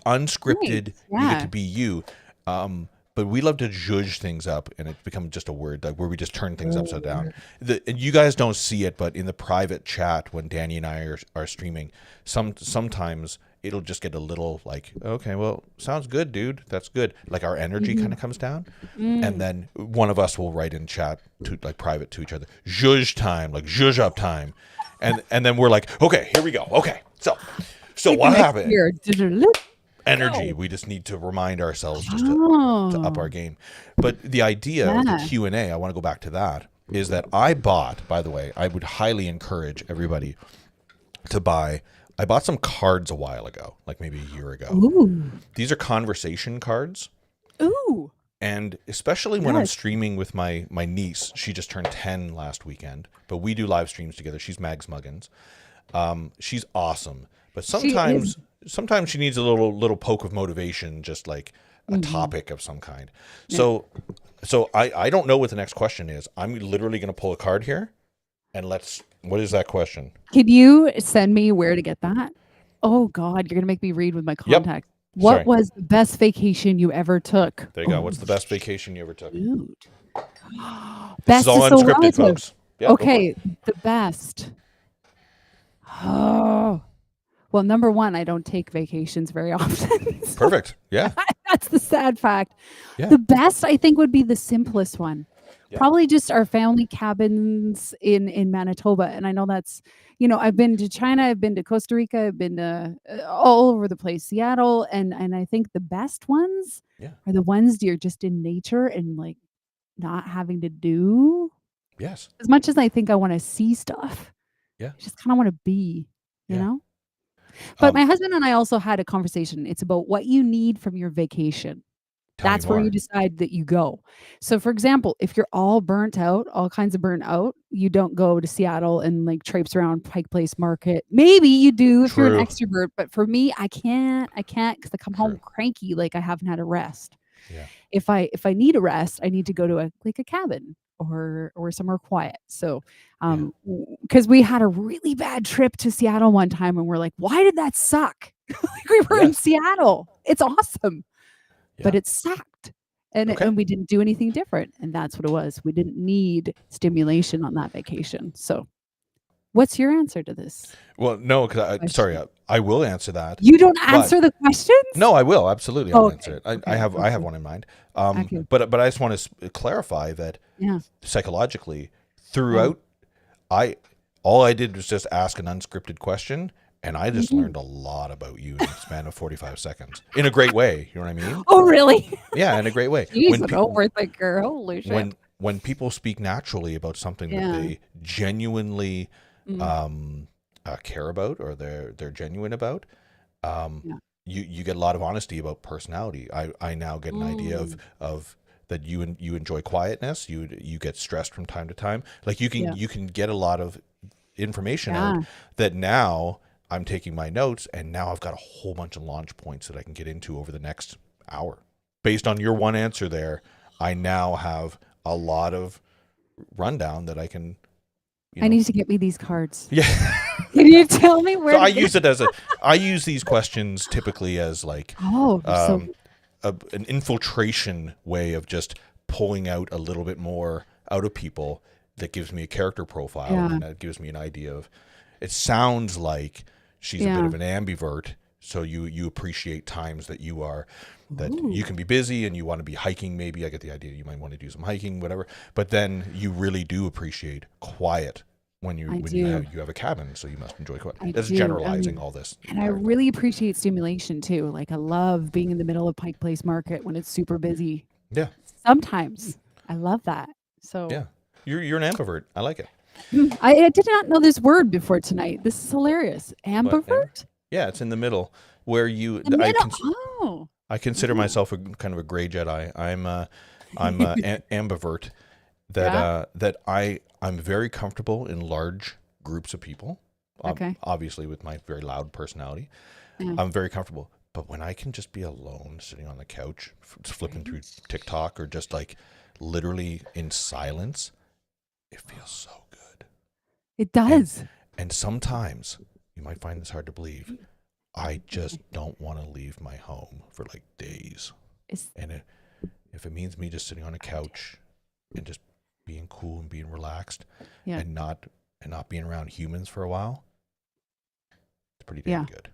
unscripted. nice. You get to Yeah. be you. But we love to zhuzh things up, and it's become just a word like where we just turn things upside down. And you guys don't see it, but in the private chat when Danny and I are streaming, sometimes it'll just get a little like, okay, well, sounds good, dude. That's good. Like our energy kind of comes down, and then one of us will write in chat to like private to each other, zhuzh time, like zhuzh up time, and then we're like, okay, here we go. Okay, so Like what next happened? year. Energy. Go. We just need to remind ourselves just to up our Oh, game. But the idea of the yeah. Q&A, I want to go back to that, is that I bought, by the way, I would highly encourage everybody to buy. I bought some cards a while ago, like maybe a year ago. Ooh. These are conversation cards. Ooh. And especially when I'm Yes. streaming with my niece, she just turned 10 last weekend, but we do live streams together. She's MagsMuggins. She's awesome, but She is. sometimes she needs a little poke of motivation, just like a topic of some kind. So I don't know what the next question is. I'm literally going to pull a card here, and what is that question? Can you send me where to get that? Oh God, you're gonna make me read with my Yep. contact. What Sorry. was the best vacation you ever took? There you go. Oh, What's the best vacation you ever took? shoot. This is Best all is so unscripted, relative. folks. Yeah, go for it. Okay, the best. Oh, well, number one, I don't take vacations very often. So Perfect. Yeah. that's the sad fact. Yeah. The best, I think, would be the simplest one. Yeah. Probably just our family cabins in Manitoba. And I know that's, I've been to China, I've been to Costa Rica, I've been to all over the place, Seattle, and I think the best ones Yeah. are the ones you're just in nature and like not having to do Yes. as much as I think I want to see stuff. Yeah. I just kind of want to be, you Yeah. know? But my husband and I also had a conversation. It's about what you need from your vacation. Tell me That's where more. you decide that you go. So, for example, if you're all burnt out, all kinds of burnt out, you don't go to Seattle and like traipse around Pike Place Market. Maybe you do if you're an True. extrovert, but for me, I can't because I come home True. cranky, like I haven't had a rest. Yeah. If I need a rest, I need to go to a cabin or somewhere quiet. So, because we had a really bad trip to Seattle one time, and we're like, why did that suck? Like we were in Yes. Seattle. It's awesome. But Yeah. it sucked. And Okay. and we didn't do anything different. And that's what it was. We didn't need stimulation on that vacation. So what's your answer to this? Well, no, because question? I will answer that. You don't answer the questions? No, I will absolutely. I'll Okay, answer it. okay, I have okay. one in mind. Okay. But I just want to clarify that Yeah. psychologically, throughout, all I did was just ask an unscripted question, and I just learned a lot about you in the span of 45 seconds in a great way. You know what I mean? Oh, really? Yeah, in a great way. Jeez, I don't worth it, girl. Holy shit. When people speak naturally about something Yeah. that they genuinely care about or they're genuine about, you get a lot of honesty about personality. I now get an idea of that you enjoy quietness. You get stressed from time to time. Like you can get a lot of information out that now I'm taking my notes, and now I've got a whole bunch of launch points that I can get into over the next hour. Based on your one answer there, I now have a lot of rundown that I can. I need to get me these cards. Yeah. Can you tell me where? So I use these questions typically as like an infiltration way of just pulling out a little bit more out of people that gives me a character profile, and that gives me an idea of. It sounds like she's a bit of an ambivert, so you appreciate times that you can be busy and you want to be hiking. Maybe I get the idea you might want to do some hiking, whatever. But then you really do appreciate quiet when you have a cabin, so you must enjoy quiet. That's generalizing all this. And I really appreciate stimulation too. Like I love being in the middle of Pike Place Market when it's super busy. Yeah. Sometimes. I love that. So Yeah. You're an ambivert. I like it. I did not know this word before tonight. This is hilarious. What? Ambivert? Yeah, it's in the middle where you. The middle. Oh. I consider myself a kind of a gray Jedi. I'm ambivert. That I'm very comfortable in large groups of people. Okay. Obviously, with my very loud personality, Yeah. I'm very comfortable. But when I can just be alone, sitting on the couch, flipping through TikTok, or just like literally in silence, it feels so good. It does. And sometimes, you might find this hard to believe, I just don't want to leave my home for like days. And if it means me just sitting on a couch and just being cool and being relaxed, and not being around humans for a while, it's pretty damn good.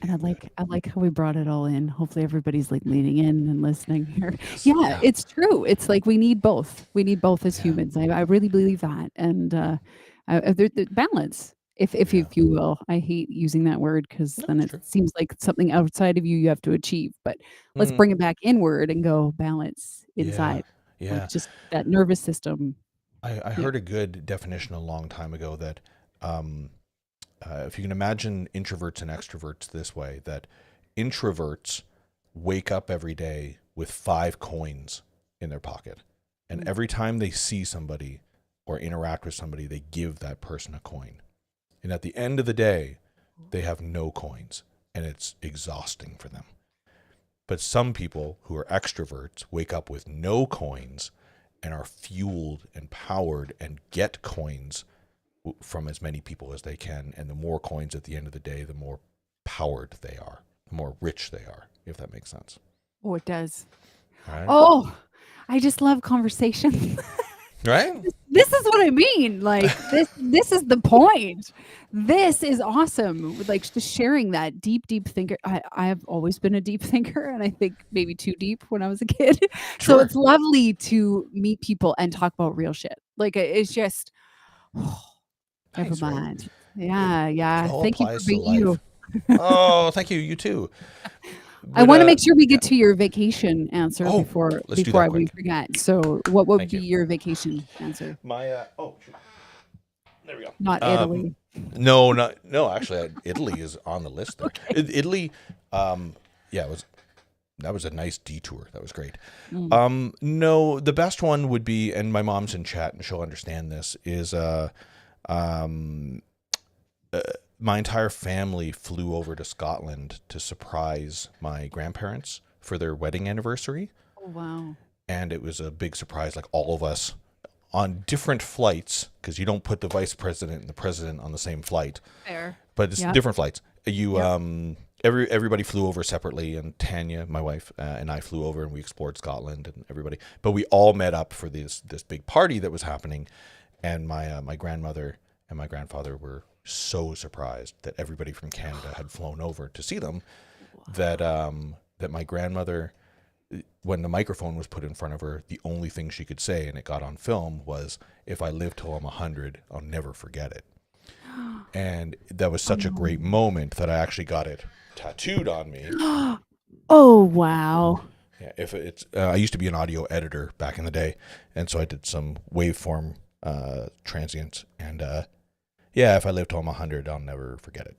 And I like how we brought it all in. Hopefully everybody's like leaning in and listening here. Yeah, it's true. It's like we need both. We need both as humans. I really believe that. And the balance, if you will. I hate using that word because then it seems like something outside of you have to achieve. But let's bring it back inward and go balance inside. Yeah. Like just that nervous system. I heard a good definition a long time ago that if you can imagine introverts and extroverts this way, that introverts wake up every day with 5 coins in their pocket. And every time they see somebody or interact with somebody, they give that person a coin. And at the end of the day, they have no coins, and it's exhausting for them. But some people who are extroverts wake up with no coins and are fueled and powered and get coins from as many people as they can. And the more coins at the end of the day, the more powered they are, the more rich they are, if that makes sense. Oh, it does. Right? Oh, I just love conversation. Right? This is what I mean. Like this is the point. This is awesome. Like just sharing that deep thinker. I have always been a deep thinker, and I think maybe too deep when I was a kid. So it's lovely to meet people and talk about real shit. Like it's just never mind. Yeah. Thank you for being you. Oh, thank you. You too. But, I want to make sure we get to your vacation answer before we forget. So what would be your vacation answer? My there we go. Not Italy. No. Actually, Italy is on the list there. Italy, that was a nice detour. That was great. No, the best one would be, and my mom's in chat and she'll understand this, is my entire family flew over to Scotland to surprise my grandparents for their wedding anniversary. Oh, wow. And it was a big surprise, like all of us on different flights, because you don't put the vice president and the president on the same flight. Fair. But it's different flights. Everybody flew over separately, and Tanya, my wife, and I flew over, and we explored Scotland and everybody. But we all met up for this big party that was happening, and my grandmother and my grandfather were so surprised that everybody from Canada had flown over to see them, that my grandmother, when the microphone was put in front of her, the only thing she could say, and it got on film, was, "If I live till I'm 100, I'll never forget it." And that was such a great moment that I actually got it tattooed on me. Oh, wow. Yeah, if it's I used to be an audio editor back in the day, and so I did some waveform transients, and if I live till I'm 100, I'll never forget it.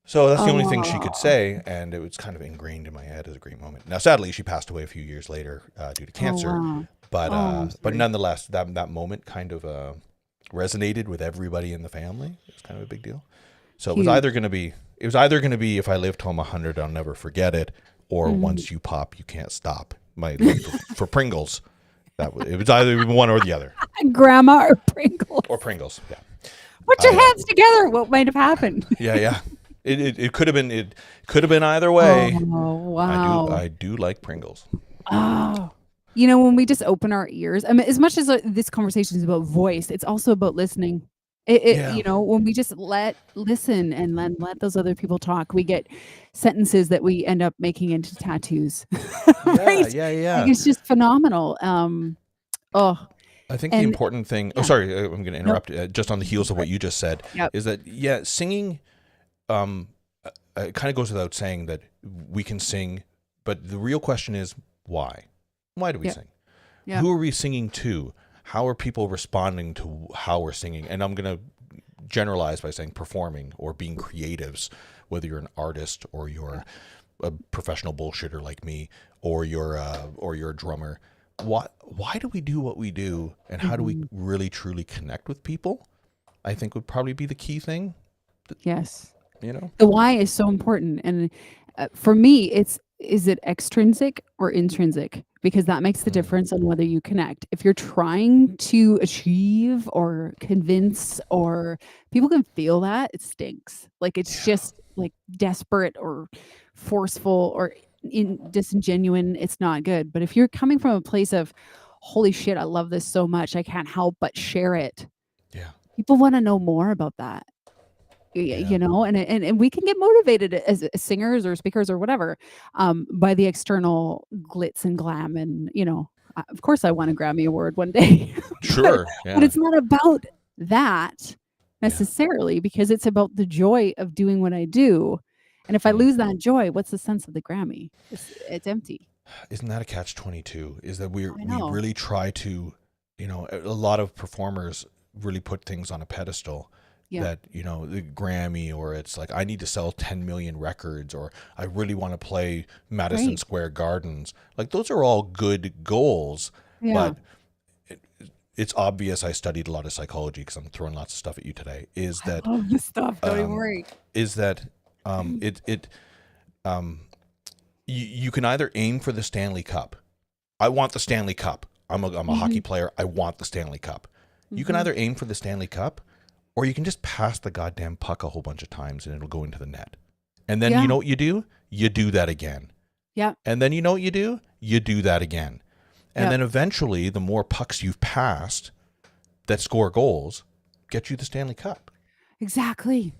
So that's the only thing she could say, and it was kind of ingrained in my head as a great moment. Now, sadly, she passed away a few years later due to cancer, but nonetheless, that moment kind of resonated with everybody in the family. It was kind of a big deal. So it was either going to be "If I live till I'm 100, I'll never forget it," or "Once you pop, you can't stop." My love for Pringles. It was either one or the other. Grandma or Pringles. Or Pringles, yeah. Put your hands together. What might have happened? Yeah. It could have been. It could have been either way. Oh, wow. I do like Pringles. Oh, when we just open our ears. I mean, as much as this conversation is about voice, it's also about listening. When we just listen and then let those other people talk, we get sentences that we end up making into tattoos. Right? Yeah. Like, it's just phenomenal. I think the important thing. Oh, sorry, I'm going to interrupt. Just on the heels of what you just said, is that singing. It kind of goes without saying that we can sing, but the real question is why? Why do we sing? Yeah. Who are we singing to? How are people responding to how we're singing? And I'm going to generalize by saying performing or being creatives, whether you're an artist or you're a professional bullshitter like me, or you're a drummer. Why do we do what we do, and how do we really truly connect with people? I think would probably be the key thing. Yes. You know, The why is so important. And for me, is it extrinsic or intrinsic? Because that makes the difference on whether you connect. If you're trying to achieve or convince, or people can feel that, it stinks. Like it's just like desperate or forceful or disingenuine. It's not good. But if you're coming from a place of, holy shit, I love this so much, I can't help but share it. Yeah. People want to know more about that. You know, and we can get motivated as singers or speakers or whatever by the external glitz and glam, and you know, of course I want a Grammy Award one day. Sure. But it's not about that necessarily, because it's about the joy of doing what I do. And if I lose that joy, what's the sense of the Grammy? It's empty. Isn't that a catch-22? Is that we really try to, you know, a lot of performers really put things on a pedestal. That, you know, the Grammy, or it's like, I need to sell 10 million records, or I really want to play Madison Square Gardens. Like, those are all good goals, but it's obvious. I studied a lot of psychology, because I'm throwing lots of stuff at you today. Is that I love this stuff? Don't even worry. Is that you can either aim for the Stanley Cup. I want the Stanley Cup. I'm a hockey player. I want the Stanley Cup. You can either aim for the Stanley Cup, or you can just pass the goddamn puck a whole bunch of times and it'll go into the net. And then you know what you do? You do that again. Yeah. And then you know what you do? You do that again. And then eventually, the more pucks you've passed that score goals get you the Stanley Cup. Exactly.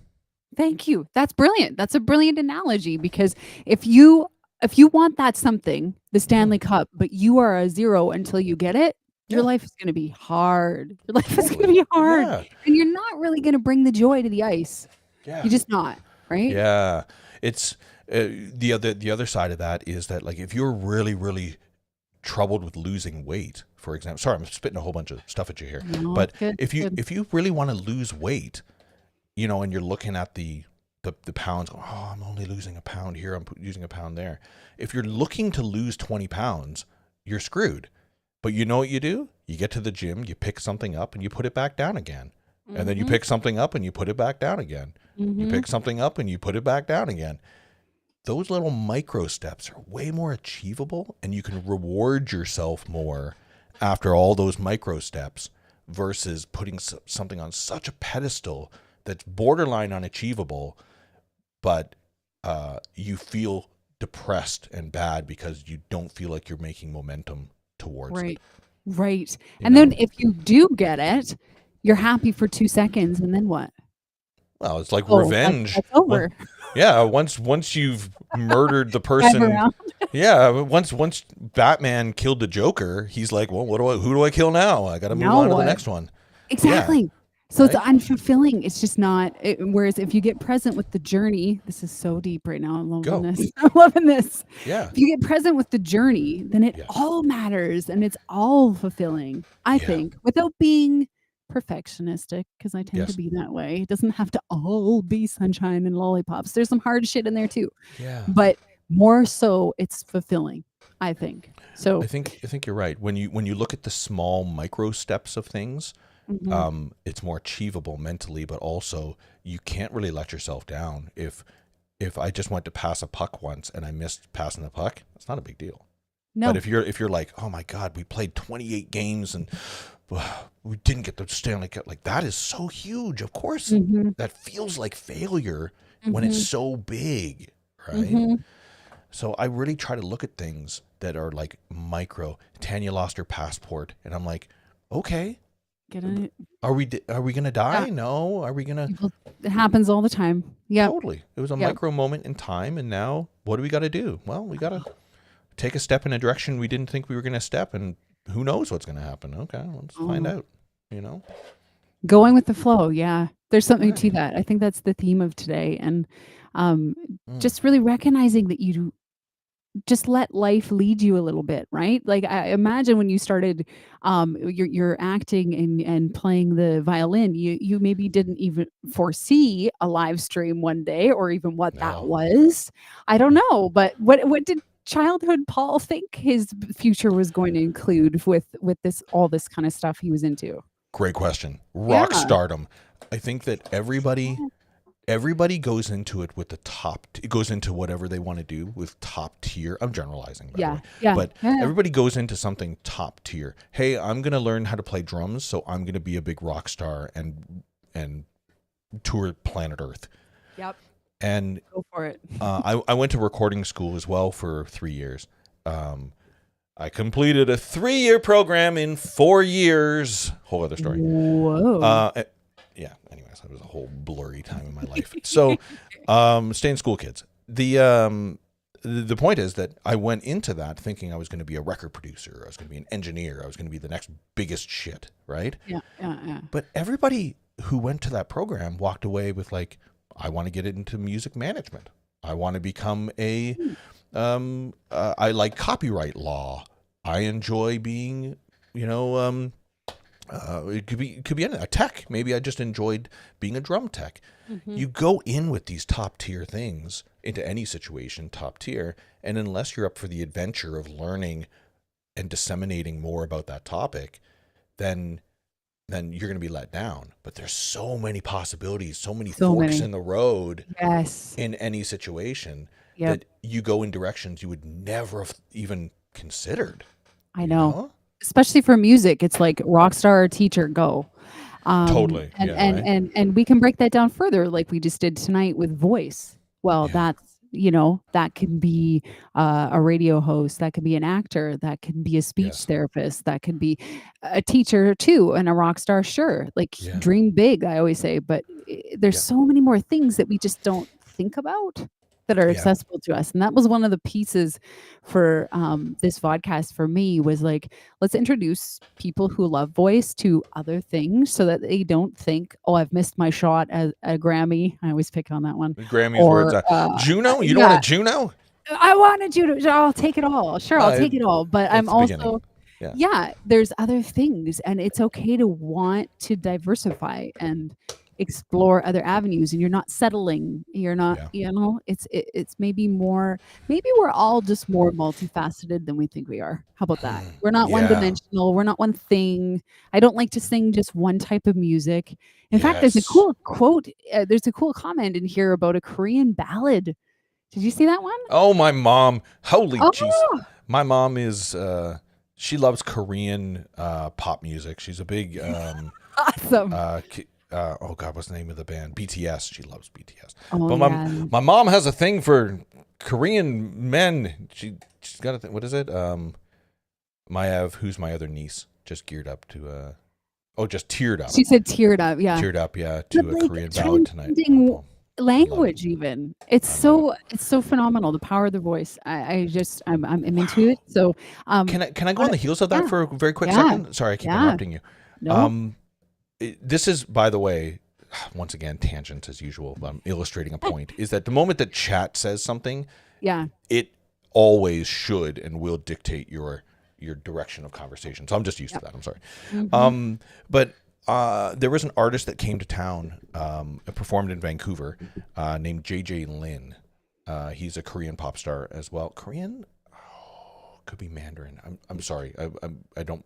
Thank you. That's brilliant. That's a brilliant analogy, because if you want that something, the Stanley Cup, but you are a zero until you get it, your life is going to be hard. Your life is going to be hard. And you're not really going to bring the joy to the ice. You're just not, right? Yeah. It's the other side of that is that, like, if you're really, really troubled with losing weight, for example, sorry, I'm spitting a whole bunch of stuff at you here, but if you really want to lose weight, you know, and you're looking at the pounds, oh, I'm only losing a pound here, I'm using a pound there. If you're looking to lose 20 pounds, you're screwed. But you know what you do? You get to the gym, you pick something up, and you put it back down again. And then you pick something up and you put it back down again. You pick something up and you put it back down again. Those little micro steps are way more achievable, and you can reward yourself more after all those micro steps versus putting something on such a pedestal that's borderline unachievable, but you feel depressed and bad because you don't feel like you're making momentum towards it. Right. And then if you do get it, you're happy for 2 seconds, and then what? Well, it's like revenge. That's over. Once you've murdered the person. Once Batman killed the Joker, he's like, well, who do I kill now? I got to move on to the next one. Exactly. Yeah. So it's unfulfilling. It's just not. Whereas if you get present with the journey, this is so deep right now. I'm loving this. I'm loving this. Yeah. If you get present with the journey, then it all matters, and it's all fulfilling, I think, without being perfectionistic, because I tend to be that way. It doesn't have to all be sunshine and lollipops. There's some hard shit in there too. Yeah. But more so, it's fulfilling, I think. So I think you're right. When you look at the small micro steps of things, it's more achievable mentally, but also you can't really let yourself down. If I just went to pass a puck once and I missed passing the puck, it's not a big deal. No. But if you're like, oh my God, we played 28 games and we didn't get the Stanley Cup, like, that is so huge. Of course, that feels like failure when it's so big, right? So I really try to look at things that are like micro. Tanya lost her passport, and I'm like, okay. Are we gonna die? Yeah. No. Are we gonna? It happens all the time. Yeah. Totally. It was a micro moment in time, and now what do we got to do? Well, we got to take a step in a direction we didn't think we were gonna step, and who knows what's gonna happen? Okay, let's find out. You know, going with the flow. Yeah, there's something to that. I think that's the theme of today, and just really recognizing that just let life lead you a little bit, right? Like I imagine when you started your acting and playing the violin, you maybe didn't even foresee a live stream one day or even what that No. was. I don't know, but what did childhood Paul think his future was going to include with this all this kind of stuff he was into? Great question. Rock Yeah. stardom. I think that everybody goes into it with the top. It goes into whatever they want to do with top tier. I'm generalizing, by the Yeah. way, Yeah. but Yeah. everybody goes into something top tier. Hey, I'm gonna learn how to play drums, so I'm gonna be a big rock star and tour planet Earth. Yep. And Go for it. I went to recording school as well for 3 years. I completed a 3-year program in 4 years. Whole other story. Whoa. Yeah. Anyways, that was a whole blurry time in my life. So, stay in school, kids. The point is that I went into that thinking I was going to be a record producer. I was going to be an engineer. I was going to be the next biggest shit, right? Yeah. Yeah. Yeah. But everybody who went to that program walked away with like, I want to get into music management. I want to become I like copyright law. I enjoy being, it could be a tech. Maybe I just enjoyed being a drum tech. Mm-hmm. You go in with these top tier things into any situation, top tier, and unless you're up for the adventure of learning and disseminating more about that topic, then you're going to be let down. But there's so many possibilities, so many forks in the road. Yes. In any situation. Yep. That you go in directions you would never have even considered. I know. Especially for music, it's like rock star or teacher, go. Totally. And we can break that down further, like we just did tonight with voice. Well, that's that can be a radio host, that could be an actor, that can be a speech therapist, that could be a teacher too, and a rock star. Sure, like dream big, I always say, but there's so many more things that we just don't think about that are accessible to us. And that was one of the pieces for this podcast for me was like, let's introduce people who love voice to other things so that they don't think, oh, I've missed my shot at a Grammy. I always pick on that one. Grammys or Juno? You don't want a Juno? I want a Juno. I'll take it all. Sure, I'll take it all. But I'm also, there's other things. And it's okay to want to diversify and explore other avenues, and you're not settling, you're not it's maybe more, maybe we're all just more multifaceted than we think we are. How about that? We're not one dimensional, we're not one thing. I don't like to sing just one type of music. In fact, there's a cool quote, there's a cool comment in here about a Korean ballad. Did you see that one? Oh, my mom, holy jeez. My mom is she loves Korean pop music. She's a big awesome oh God, what's the name of the band? BTS. She loves BTS. Oh, but my mom has a thing for Korean men. She's got a thing. What is it? Mayev, who's my other niece, just geared up to just teared up. She said teared up, Teared up, to a Korean ballad tonight. Language even. It's so phenomenal, the power of the voice. I'm into it. So can I go on the heels of that for a very quick second? Sorry, I keep interrupting you. No. This is, by the way, once again, tangents as usual, but I'm illustrating a point, is that the moment that chat says something, it always should and will dictate your direction of conversation. So I'm just used to that. I'm sorry. Mm-hmm. But there was an artist that came to town, performed in Vancouver, named JJ Lin. He's a Korean pop star as well. Korean? Oh, could be Mandarin. I'm sorry. I don't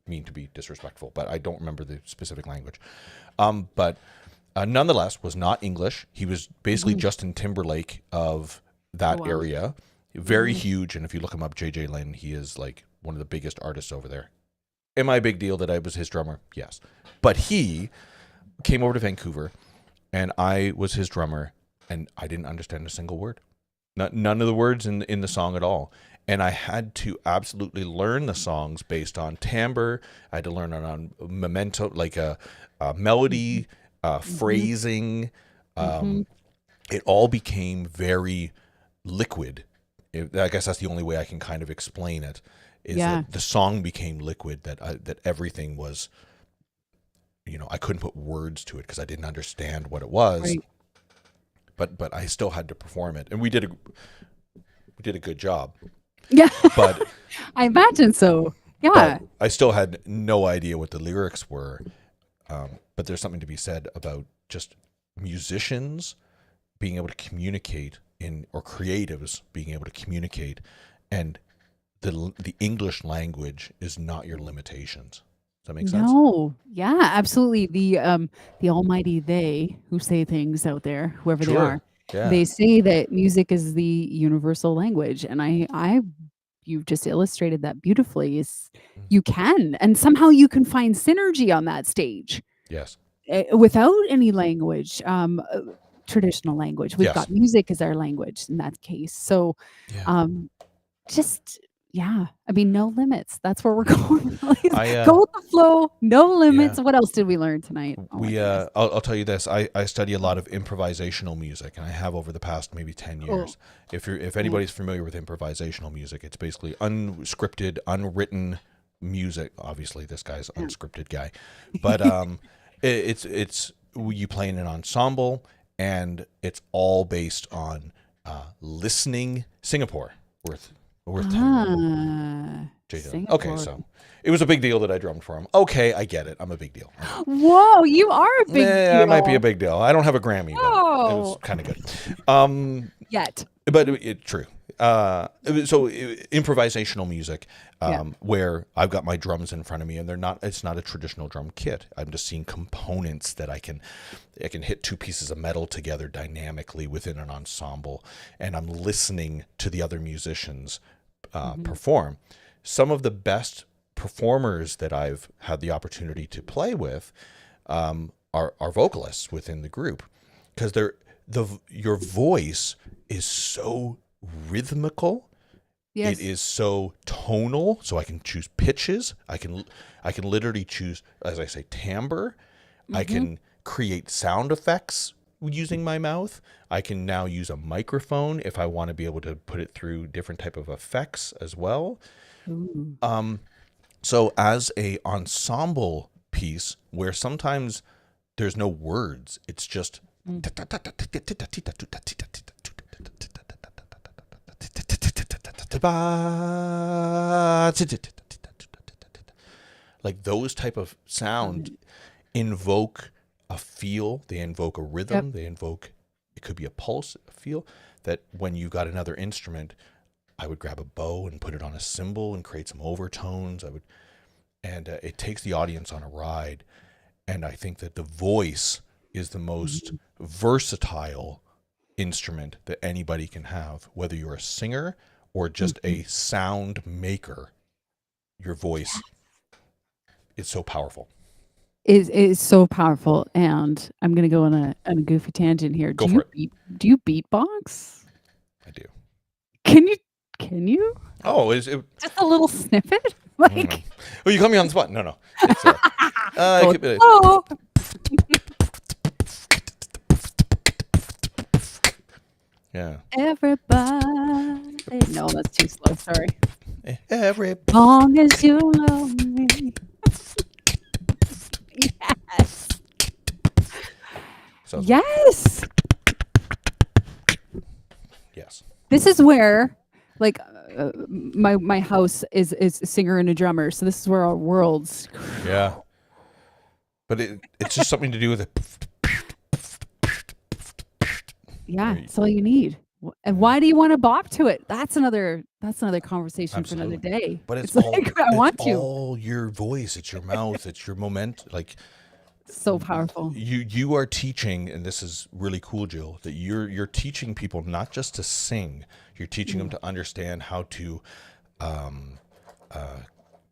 mean to be disrespectful, but I don't remember the specific language. But nonetheless, was not English. He was basically Justin Timberlake of that area. Very huge. And if you look him up, JJ Lin, he is like one of the biggest artists over there. Am I a big deal that I was his drummer? Yes. But he came over to Vancouver and I was his drummer and I didn't understand a single word. None of the words in the song at all. And I had to absolutely learn the songs based on timbre. I had to learn on memento, like a melody, phrasing. It all became very liquid. I guess that's the only way I can kind of explain it. Is that the song became liquid? That everything was, I couldn't put words to it because I didn't understand what it was. Right. But I still had to perform it, and we did we did a good job. Yeah, But I imagine so. Yeah. but I still had no idea what the lyrics were. But there's something to be said about just musicians being able to communicate or creatives being able to communicate, and the English language is not your limitations. Does that make sense? No. Yeah, absolutely. The almighty they who say things out there, whoever they are, Yeah. they say that music is the universal language, and you've just illustrated that beautifully. Is you can, and somehow you can find synergy on that stage Yes. without any language, traditional language. We've Yes. got music as our language in that case. So, Yeah. just yeah, I mean, no limits. That's where we're going. I Go with the flow, no limits. What else did we learn tonight? Oh my we goodness. I'll tell you this. I study a lot of improvisational music, and I have over the past maybe 10 Cool. years. If anybody's familiar with improvisational music, it's basically unscripted, unwritten music. Obviously, this guy's an unscripted guy, but it's you play in an ensemble, and it's all based on listening. Singapore, worth 10 million. Jedi. Okay, so it was a big deal that I drummed for him. Okay, I get it. I'm a big deal. Whoa, you are a big deal. I might be a big deal. I don't have a Grammy, but it was kind of good. Yet. But true. So improvisational music, where I've got my drums in front of me, and it's not a traditional drum kit. I'm just seeing components that I can hit two pieces of metal together dynamically within an ensemble, and I'm listening to the other musicians perform. Some of the best performers that I've had the opportunity to play with are vocalists within the group, because your voice is so rhythmical. Yes. It is so tonal, so I can choose pitches. I can literally choose, as I say, timbre. I can create sound effects using my mouth. I can now use a microphone if I want to be able to put it through different type of effects as well. Ooh. So as a ensemble piece where sometimes there's no words, it's just like those type of sound invoke a feel, they invoke a rhythm, they invoke, it could be a pulse, a feel, that when you got another instrument, I would grab a bow and put it on a cymbal and create some overtones. And it takes the audience on a ride. And I think that the voice is the most versatile instrument that anybody can have, whether you're a singer or just a sound maker. Your voice is so powerful. Is so powerful, and I'm gonna go on a goofy tangent here. Go for it. Do you beatbox? I do. Can you? Oh, is it Just a little snippet? Like, oh, you caught me on the spot. No. It's, yeah. Everybody. No, that's too slow. Sorry. Everybody. Long as you love me. Yes. Yes. Yes. This is where, like, my house is a singer and a drummer, so this is where our worlds. Yeah. But it's just something to do with it. Yeah, that's all you need. And why do you want to bop to it? That's another conversation for another day. But it's like I want to. All your voice. It's your mouth. It's your moment. Like, so powerful. You are teaching, and this is really cool, Jill, that you're teaching people not just to sing. You're teaching them to understand how to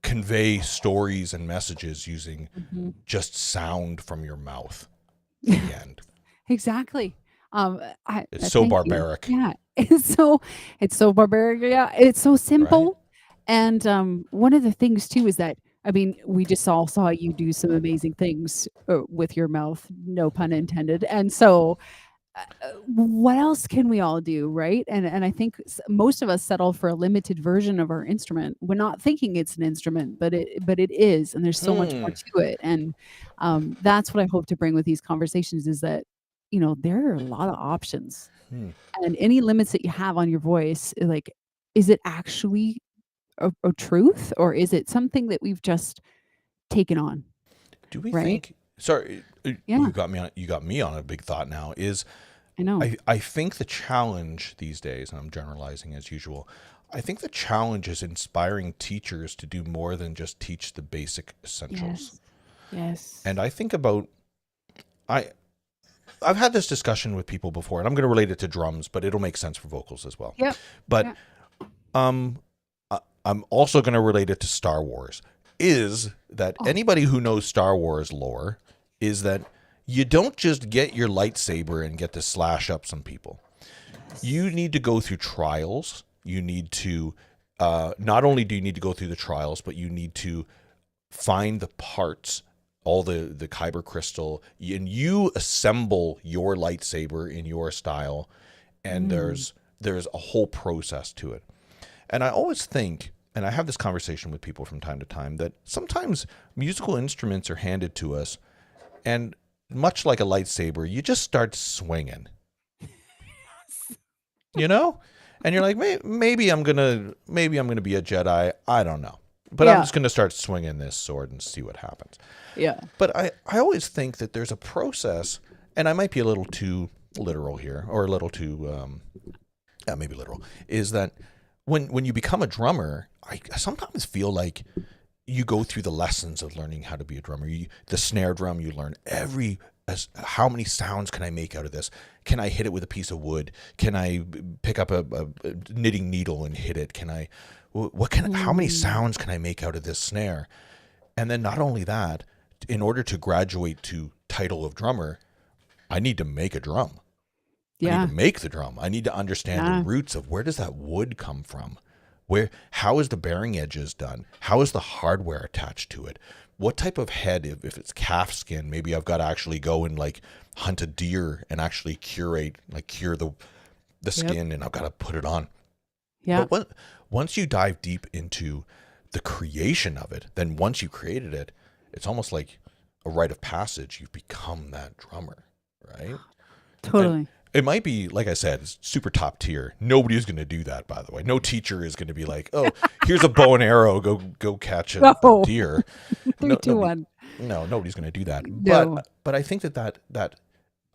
convey stories and messages using just sound from your mouth. In the end. Exactly. It's so barbaric. Yeah, it's so barbaric. Yeah, it's so simple. Right? And one of the things too is that, I mean, we just all saw you do some amazing things with your mouth, no pun intended. And so, what else can we all do, right? And I think most of us settle for a limited version of our instrument. We're not thinking it's an instrument, but it is, and there's so much more to it. And that's what I hope to bring with these conversations, is that there are a lot of options. Hmm. And any limits that you have on your voice, like, is it actually a truth, or is it something that we've just taken on, Do we right? think? Sorry, Yeah, You got me on a big thought now. I know. I think the challenge these days, and I'm generalizing as usual, I think the challenge is inspiring teachers to do more than just teach the basic essentials. Yes. And I think about I've had this discussion with people before, and I'm going to relate it to drums, but it'll make sense for vocals as well. Yep. But Yep. I'm also going to relate it to Star Wars. Is that anybody who knows Star Wars lore is that you don't just get your lightsaber and get to slash up some people. You need to go through trials. You need to not only do you need to go through the trials, but you need to find the parts, all the kyber crystal, and you assemble your lightsaber in your style. And there's a whole process to it. And I always think, and I have this conversation with people from time to time, that sometimes musical instruments are handed to us, and much like a lightsaber, you just start swinging. And you're like, maybe I'm gonna be a Jedi. I don't know, but I'm just gonna start swinging this sword and see what happens. Yeah. But I always think that there's a process, and I might be a little too literal here, or a little too maybe literal, is that when you become a drummer, I sometimes feel like you go through the lessons of learning how to be a drummer. The snare drum, you learn how many sounds can I make out of this? Can I hit it with a piece of wood? Can I pick up a knitting needle and hit it? How many sounds can I make out of this snare? And then not only that, in order to graduate to title of drummer, I need to make a drum. I need to make the drum. I need to understand the roots of where does that wood come from? How is the bearing edges done? How is the hardware attached to it? What type of head, if it's calf skin, maybe I've got to actually go and like hunt a deer and actually cure the skin, and I've got to put it on. Yeah. But once you dive deep into the creation of it, then once you created it, it's almost like a rite of passage. You've become that drummer, right? Totally. And it might be, like I said, it's super top tier. Nobody's going to do that, by the way. No teacher is going to be like, "Oh, here's a bow and arrow. Go catch a deer." 3, 2, 1. No, nobody's going to do that. No. But I think that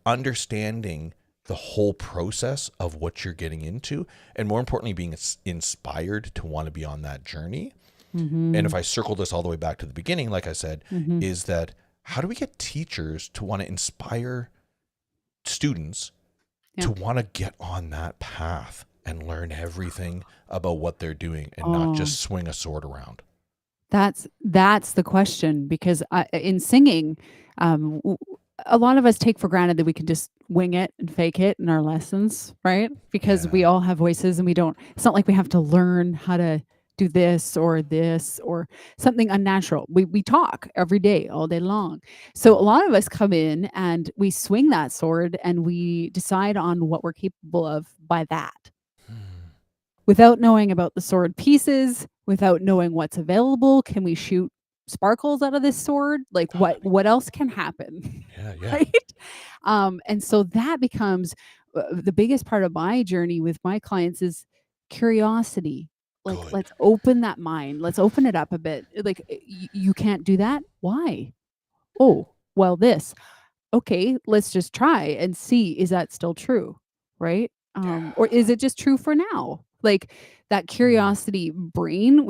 understanding the whole process of what you're getting into, and more importantly, being inspired to want to be on that journey. Mm-hmm. And if I circle this all the way back to the beginning, like I said, is that how do we get teachers to want to inspire students to want to get on that path and learn everything about what they're doing and not just swing a sword around? That's the question, because in singing, a lot of us take for granted that we can just wing it and fake it in our lessons, right? Because we all have voices, and it's not like we have to learn how to do this or something unnatural. We talk every day, all day long. So a lot of us come in and we swing that sword, and we decide on what we're capable of by that, without knowing about the sword pieces, without knowing what's available. Can we shoot sparkles out of this sword? Like, what else can happen? Yeah. Right? And so that becomes the biggest part of my journey with my clients is curiosity. Like, Good. let's open that mind. Let's open it up a bit. Like, you can't do that. Why? Oh, well, this. Okay, let's just try and see. Is that still true? Right? Or is it just true for now? Like, that curiosity brain,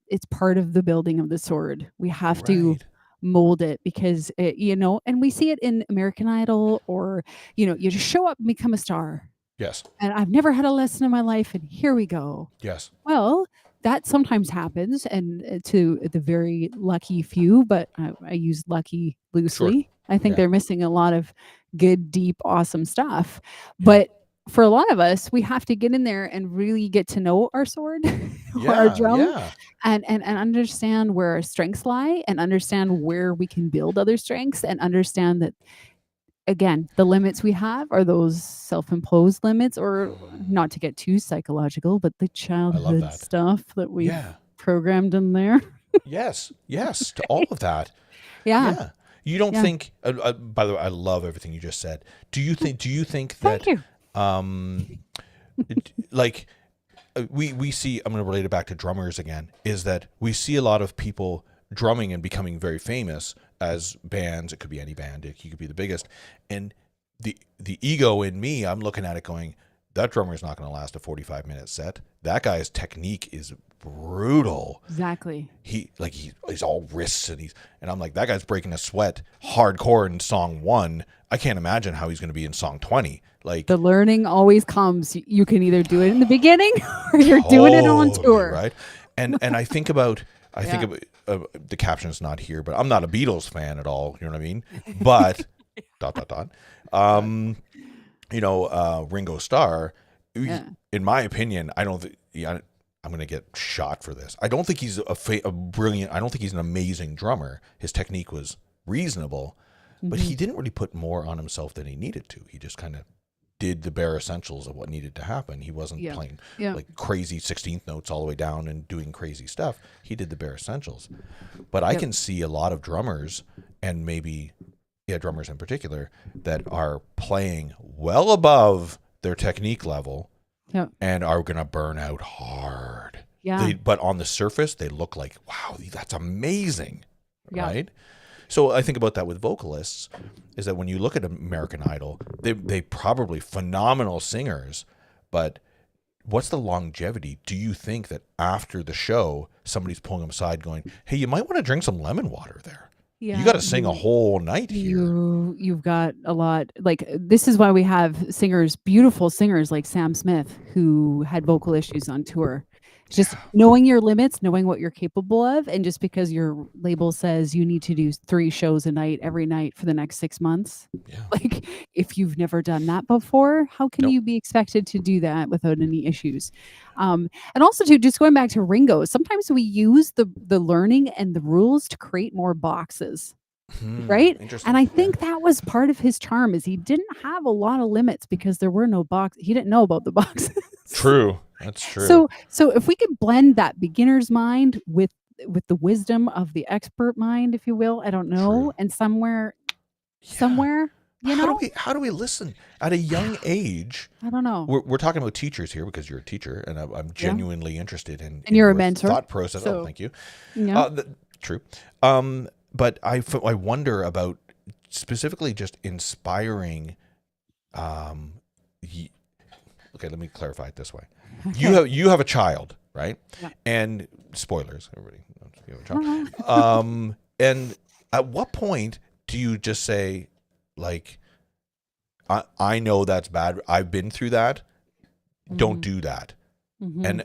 it's part of the building of the sword. We have to mold it, because and we see it in American Idol, or you just show up and become a star. Yes. And I've never had a lesson in my life, and here we go. Yes. Well, that sometimes happens, and to the very lucky few, but I use lucky loosely. Sure. I think they're missing a lot of good, deep, awesome stuff. But for a lot of us, we have to get in there and really get to know our sword or our drum, and understand where our strengths lie, and understand where we can build other strengths, and understand that, again, the limits we have are those self-imposed limits, or not to get too psychological, but the childhood stuff that we've programmed in there. Yes, to all of that. Yeah. You don't think? By the way, I love everything you just said. Do you think that? Thank you. Like we see. I'm going to relate it back to drummers again. Is that we see a lot of people drumming and becoming very famous as bands. It could be any band. You could be the biggest, and the ego in me, I'm looking at it going, that drummer is not going to last a 45-minute set. That guy's technique is brutal. Exactly. He's all wrists and I'm like, that guy's breaking a sweat hardcore in song 1. I can't imagine how he's going to be in song 20. Like, the learning always comes. You can either do it in the beginning or you're doing it on tour. Right. And I think about the caption's not here, but I'm not a Beatles fan at all. You know what I mean? But Ringo Starr, in my opinion, I don't think I'm going to get shot for this. I don't think he's a brilliant. I don't think he's an amazing drummer. His technique was reasonable, but he didn't really put more on himself than he needed to. He just kind of did the bare essentials of what needed to happen. He wasn't playing like crazy 16th notes all the way down and doing crazy stuff. He did the bare essentials. But I can see a lot of drummers, and maybe drummers in particular, that are playing well above their technique level and are going to burn out hard. Yeah. But on the surface, they look like, wow, that's amazing. Yeah. Right? So I think about that with vocalists, is that when you look at American Idol, they probably phenomenal singers, but what's the longevity? Do you think that after the show, somebody's pulling them aside going, hey, you might want to drink some lemon water there? Yeah. You got to sing a whole night here. You've got a lot. Like, this is why we have singers, beautiful singers like Sam Smith, who had vocal issues on tour. Just knowing your limits, knowing what you're capable of. And just because your label says you need to do 3 shows a night every night for the next 6 months. Yeah. Like, if you've never done that before, how can you be expected to do that without any issues? And also, too, just going back to Ringo, sometimes we use the learning and the rules to create more boxes. Right. And I think that was part of his charm, is he didn't have a lot of limits because there were no boxes. He didn't know about the boxes. True. That's true. So if we could blend that beginner's mind with the wisdom of the expert mind, if you will, I don't know. And somewhere, how do we listen at a young age? I don't know. We're talking about teachers here because you're a teacher, and I'm genuinely interested in you're a mentor. Thought process. So, thank you. Yeah. True. But I wonder about specifically just inspiring. Okay, let me clarify it this way. Okay. You have a child, right? Yeah. And spoilers, everybody. You have a child. And at what point do you just say, like, I know that's bad. I've been through that. Don't do that. And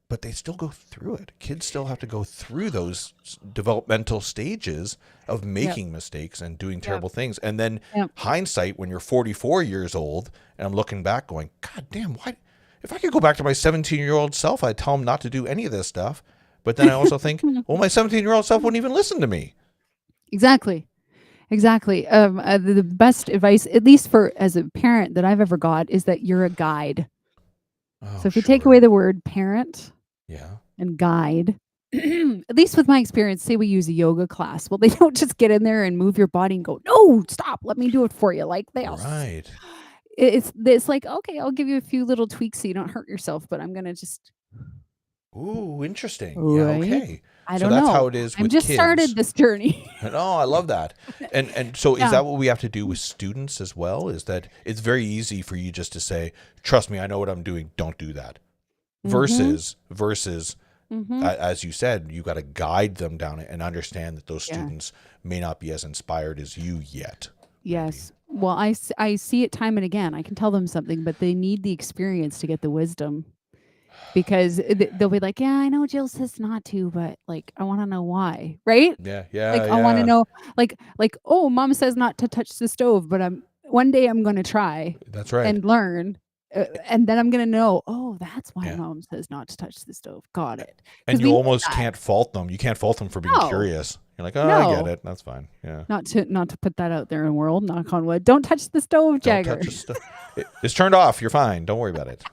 but they still go through it. Kids still have to go through those developmental stages of making mistakes and doing terrible things. And then hindsight, when you're 44 years old, and I'm looking back going, God damn, why? If I could go back to my 17-year-old self, I'd tell him not to do any of this stuff. But then I also think, well, my 17-year-old self wouldn't even listen to me. Exactly. The best advice, at least for as a parent that I've ever got, is that you're a guide. So if you take away the word parent and guide, at least with my experience, say we use a yoga class. Well, they don't just get in there and move your body and go, no, stop, let me do it for you. Like, they all. Right. It's like, okay, I'll give you a few little tweaks so you don't hurt yourself, but I'm going to just. Ooh, interesting. Right? Yeah, okay. I don't know. That's how it is with kids. I just started this journey. No, I love that. And so is that what we have to do with students as well? Is that it's very easy for you just to say, trust me, I know what I'm doing. Don't do that. Versus, as you said, you got to guide them down it and understand that those students may not be as inspired as you yet. Yes. Maybe. Well, I see it time and again. I can tell them something, but they need the experience to get the wisdom. Because they'll be like, yeah, I know Jill says not to, but like, I want to know why, right? Yeah. Like, I want to know, like, oh, mom says not to touch the stove, but one day I'm going to try. That's right. And learn. And then I'm going to know, oh, that's why mom says not to touch the stove. Got it. And you almost can't fault them. You can't fault them for being curious. You're like, oh, I get it. That's fine. Yeah. Not to put that out there in the world. Knock on wood. Don't touch the stove, Jagger. Don't touch the stove. It's turned off. You're fine. Don't worry about it.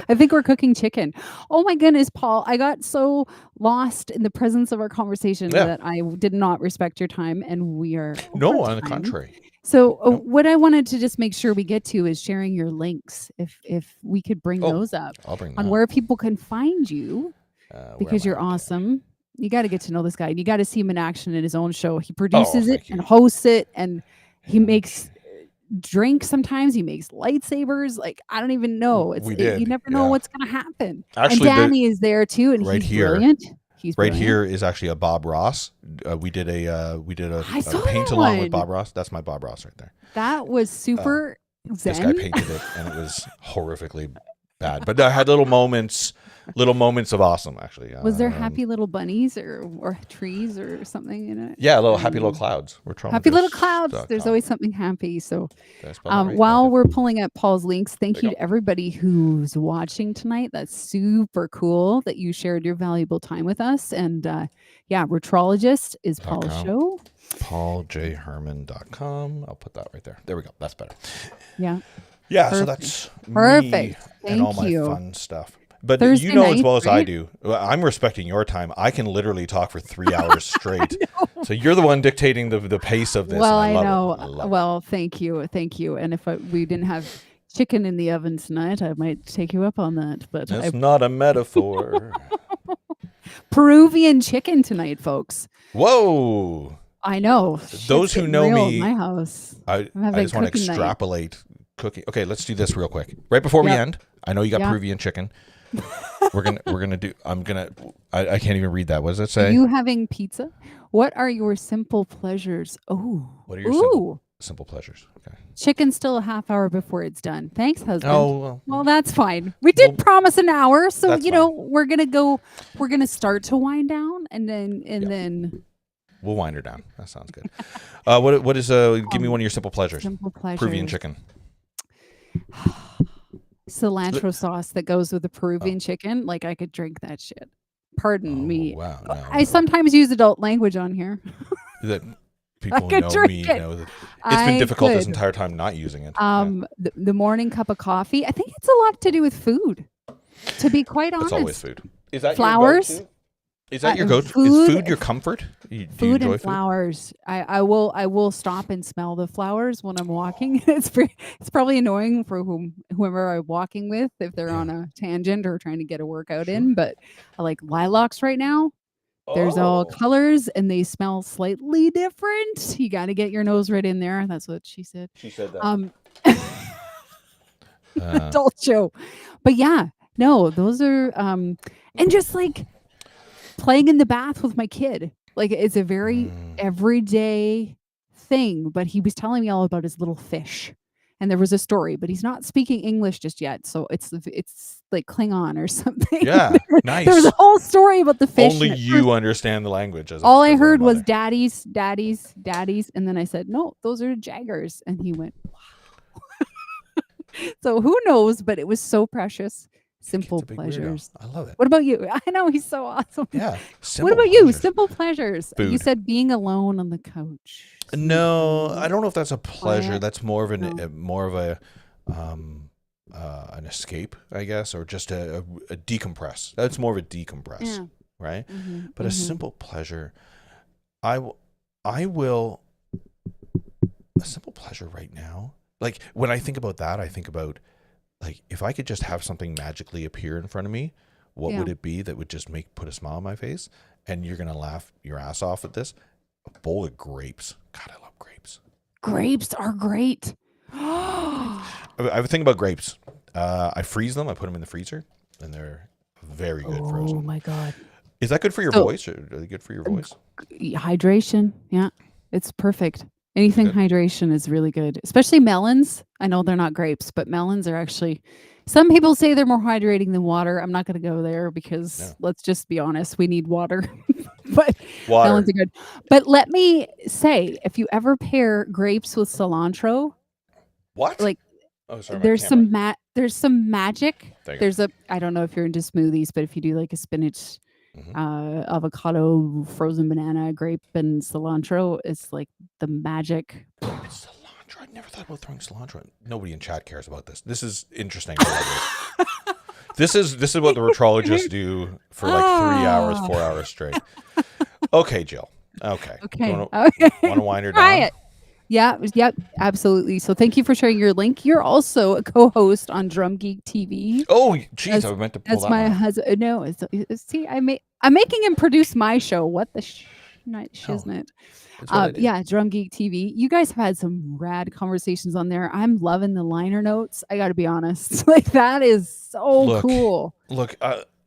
I think we're cooking chicken. Oh my goodness, Paul. I got so lost in the presence of our conversation that I did not respect your time, and we are No, over on the time. contrary. So what I wanted to just make sure we get to is sharing your links. If we could bring those up I'll bring on that. where people can find you, because you're awesome. You got to get to know this guy. You got to see him in action in his own show. He produces it and hosts it, and he makes drinks. Sometimes he makes lightsabers. Like, I don't even know. You never know what's gonna happen. Actually, and Danny is there too, and right he's here, brilliant. He's right brilliant. here is actually a Bob Ross. We did a paint along with Bob Ross. That's my Bob Ross right there. That was super zen. This guy painted it, and it was horrifically bad. But I had little moments of awesome, actually. Was there happy little bunnies or trees or something in it? Yeah, little happy little clouds. Happy little clouds. There's always something happy. So while we're pulling up Paul's links, thank you to everybody who's watching tonight. That's super cool that you shared your valuable time with us. And Retrologist is Paul's show. PaulJHermann.com. I'll put that right there. There we go. That's better. Yeah. Yeah, so that's perfect. Me and all my fun stuff. But Thursday you know night, as well as I do, I'm respecting your time. I can literally talk for 3 hours straight. So you're the one dictating the pace of this. Well, I know. Well, thank you. And if we didn't have chicken in the oven tonight, I might take you up on that. But it's not a metaphor. Peruvian chicken tonight, folks. Whoa. I know. Those who know me, my house. I just want to extrapolate cooking. Okay, let's do this real quick. Right before we end, I know you got Peruvian chicken. We're gonna do. I can't even read that. What does it say? Are you having pizza? What are your simple pleasures? Oh, what are your simple pleasures? Okay. Chicken's still a half hour before it's done. Thanks, husband. Oh well, that's fine. We did promise an hour, so we're gonna go. We're gonna start to wind down, and then we'll wind her down. That sounds good. What is give me one of your simple pleasures? Simple pleasures. Peruvian chicken. Cilantro sauce that goes with the Peruvian chicken. Like, I could drink that shit. Pardon me. Wow. I sometimes use adult language on here. That people know me know that it's been difficult this entire time not using it. The morning cup of coffee. I think it's a lot to do with food. To be quite honest, it's always food. Is that flowers? Your go-to? Is that your go-to? Is food your comfort? Food and flowers. I will stop and smell the flowers when I'm walking. It's probably annoying for whoever I'm walking with if they're on a tangent or trying to get a workout in. But I like lilacs right now. There's all colors and they smell slightly different. You got to get your nose right in there. That's what she said. She said that. Adult show. But yeah, no, those are and just like playing in the bath with my kid. Like, it's a very everyday thing, but he was telling me all about his little fish. And there was a story, but he's not speaking English just yet. So it's like Klingon or something. Yeah, nice. There was a whole story about the fish. Only you understand the language. All I heard was daddies. And then I said, no, those are Jaggers. And he went, wow. So who knows? But it was so precious. Simple pleasures. I love it. What about you? I know, he's so awesome. Yeah. What about you? Simple pleasures. Food. You said being alone on the couch. No, I don't know if that's a pleasure. That's more of an escape, I guess, or just a decompress. That's more of a decompress, right? Mm-hmm, but a simple pleasure, a simple pleasure right now. Like, when I think about that, I think about, like, if I could just have something magically appear in front of me, what would it be that would just put a smile on my face? And you're going to laugh your ass off at this. A bowl of grapes. God, I love grapes. Grapes are great. I think about grapes. I freeze them. I put them in the freezer, and they're very good frozen. Oh, my God. Is that good for your voice? Or are they good for your voice? Hydration. Yeah, it's perfect. Anything hydration is really good, especially melons. I know they're not grapes, but melons are actually, some people say they're more hydrating than water. I'm not going to go there because let's just be honest, we need water. But melons are good. But let me say, if you ever pair grapes with cilantro, like, there's some magic. I don't know if you're into smoothies, but if you do like a spinach, avocado, frozen banana, grape, and cilantro, it's like the magic. It's cilantro. I never thought about throwing cilantro. Nobody in chat cares about this. This is interesting. This is what the Retrologists do for like 3 hours, 4 hours straight. Okay, Jill. Okay. Okay. Want Okay. to wind her Try down? it. Yeah. Yep. Absolutely. So thank you for sharing your link. You're also a co-host on DrumGeek TV. Oh, geez, I meant to pull That's that my one up. husband. No, see, I'm making him produce my show. What the No, shiznit? it's what I do. Yeah, DrumGeek TV. You guys have had some rad conversations on there. I'm loving the liner notes. I got to be honest. Like that is so cool. Look,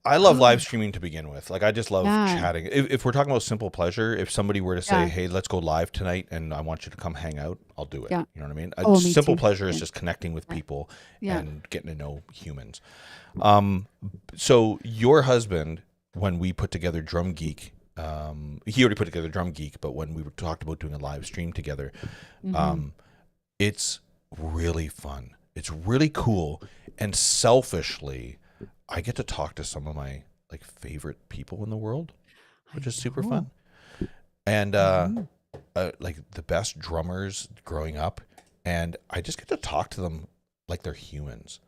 I love live streaming to begin with. Like, I just love Yeah. chatting. If we're talking about simple pleasure, if somebody were to say, Yeah. hey, let's go live tonight and I want you to come hang out, I'll do it. Yeah. You know what I mean? Oh, me Simple too. pleasure is Yeah. just connecting with people Yeah. and getting to know humans. So your husband, when we put together Drum Geek, he already put together Drum Geek, but when we talked about doing a live stream together, it's really fun. It's really cool. And selfishly, I get to talk to some of my like favorite people in the world, which is super fun. And like the best drummers growing up, and I just get to talk to them like they're humans.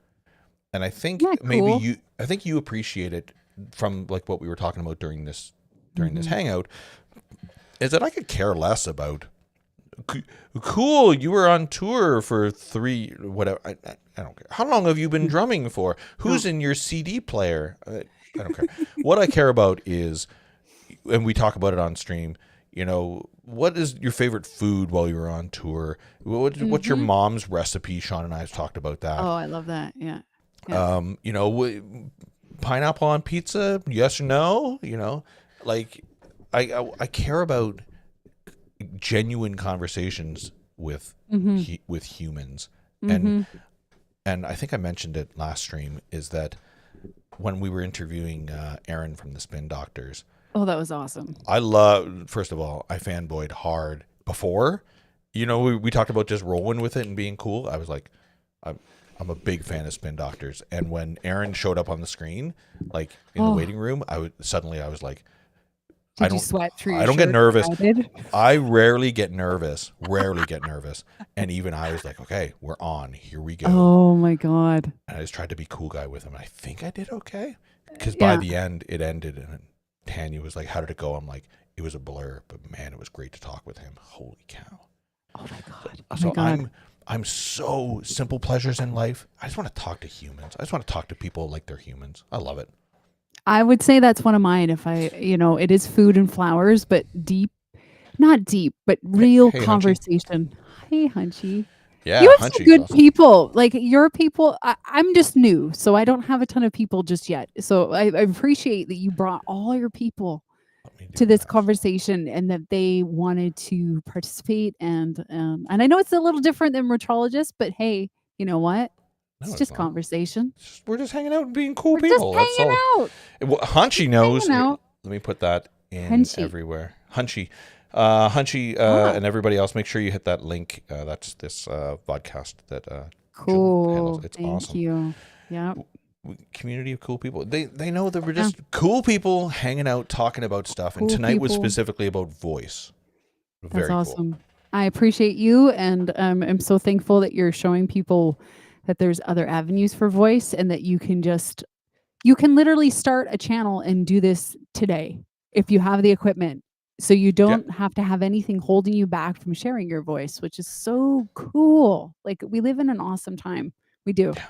And I think maybe I think you appreciate it from like what we were talking about during this hangout, is that I could care less about cool, you were on tour for 3 whatever. I don't care. How long have you been drumming for? Who's in your CD player? I don't care. What I care about is, and we talk about it on stream, you know, what is your favorite food while you were on tour? What's your mom's recipe? Sean and I have talked about that. Oh, I love that. Yeah. You know, pineapple on pizza? Yes or no? You know, like I care about genuine conversations with with humans, and I think I mentioned it last stream, is that when we were interviewing Aaron from the Spin Doctors. Oh, that was awesome. First of all, I fanboyed hard before. You know, we talked about just rolling with it and being cool. I was like, I'm a big fan of Spin Doctors. And when Aaron showed up on the screen, like in the waiting room, I was like, Did you sweat through your I don't get shirt nervous. like I did? I rarely get nervous. And even I was like, okay, we're on. Here we go. Oh my God. And I just tried to be cool guy with him. I think I did okay. Because by the end, it ended. And Tanya was like, how did it go? I'm like, it was a blur. But man, it was great to talk with him. Holy cow. Oh my God. So I'm so simple pleasures in life. I just want to talk to humans. I just want to talk to people like they're humans. I love it. I would say that's one of mine. If it is food and flowers, but not deep, but real Hey, conversation. Hey, Hunchy. Yeah, You have some good awesome. people. Like your people, I'm just new, so I don't have a ton of people just yet. So I appreciate that you brought all your people to this conversation and that they wanted to participate. And I know it's a little different than Retrologists, but hey, you know what? It's just conversation. We're just hanging out and being cool We're people. just hanging out. Hunchy knows. Hanging out. Let me put that in Hunchy. everywhere. Hunchy. And everybody else, make sure you hit that link. That's this podcast that Jill handles. It's awesome. Thank you. Yeah. Community of cool people. They know that we're just cool people hanging out, talking about stuff. And tonight was specifically about voice. Very That's awesome. Cool. I appreciate you, and I'm so thankful that you're showing people that there's other avenues for voice, and that you can literally start a channel and do this today if you have the equipment. So you don't have to have anything holding you back from sharing your voice, which is so cool. Like, we live in an awesome time. We do. Yeah.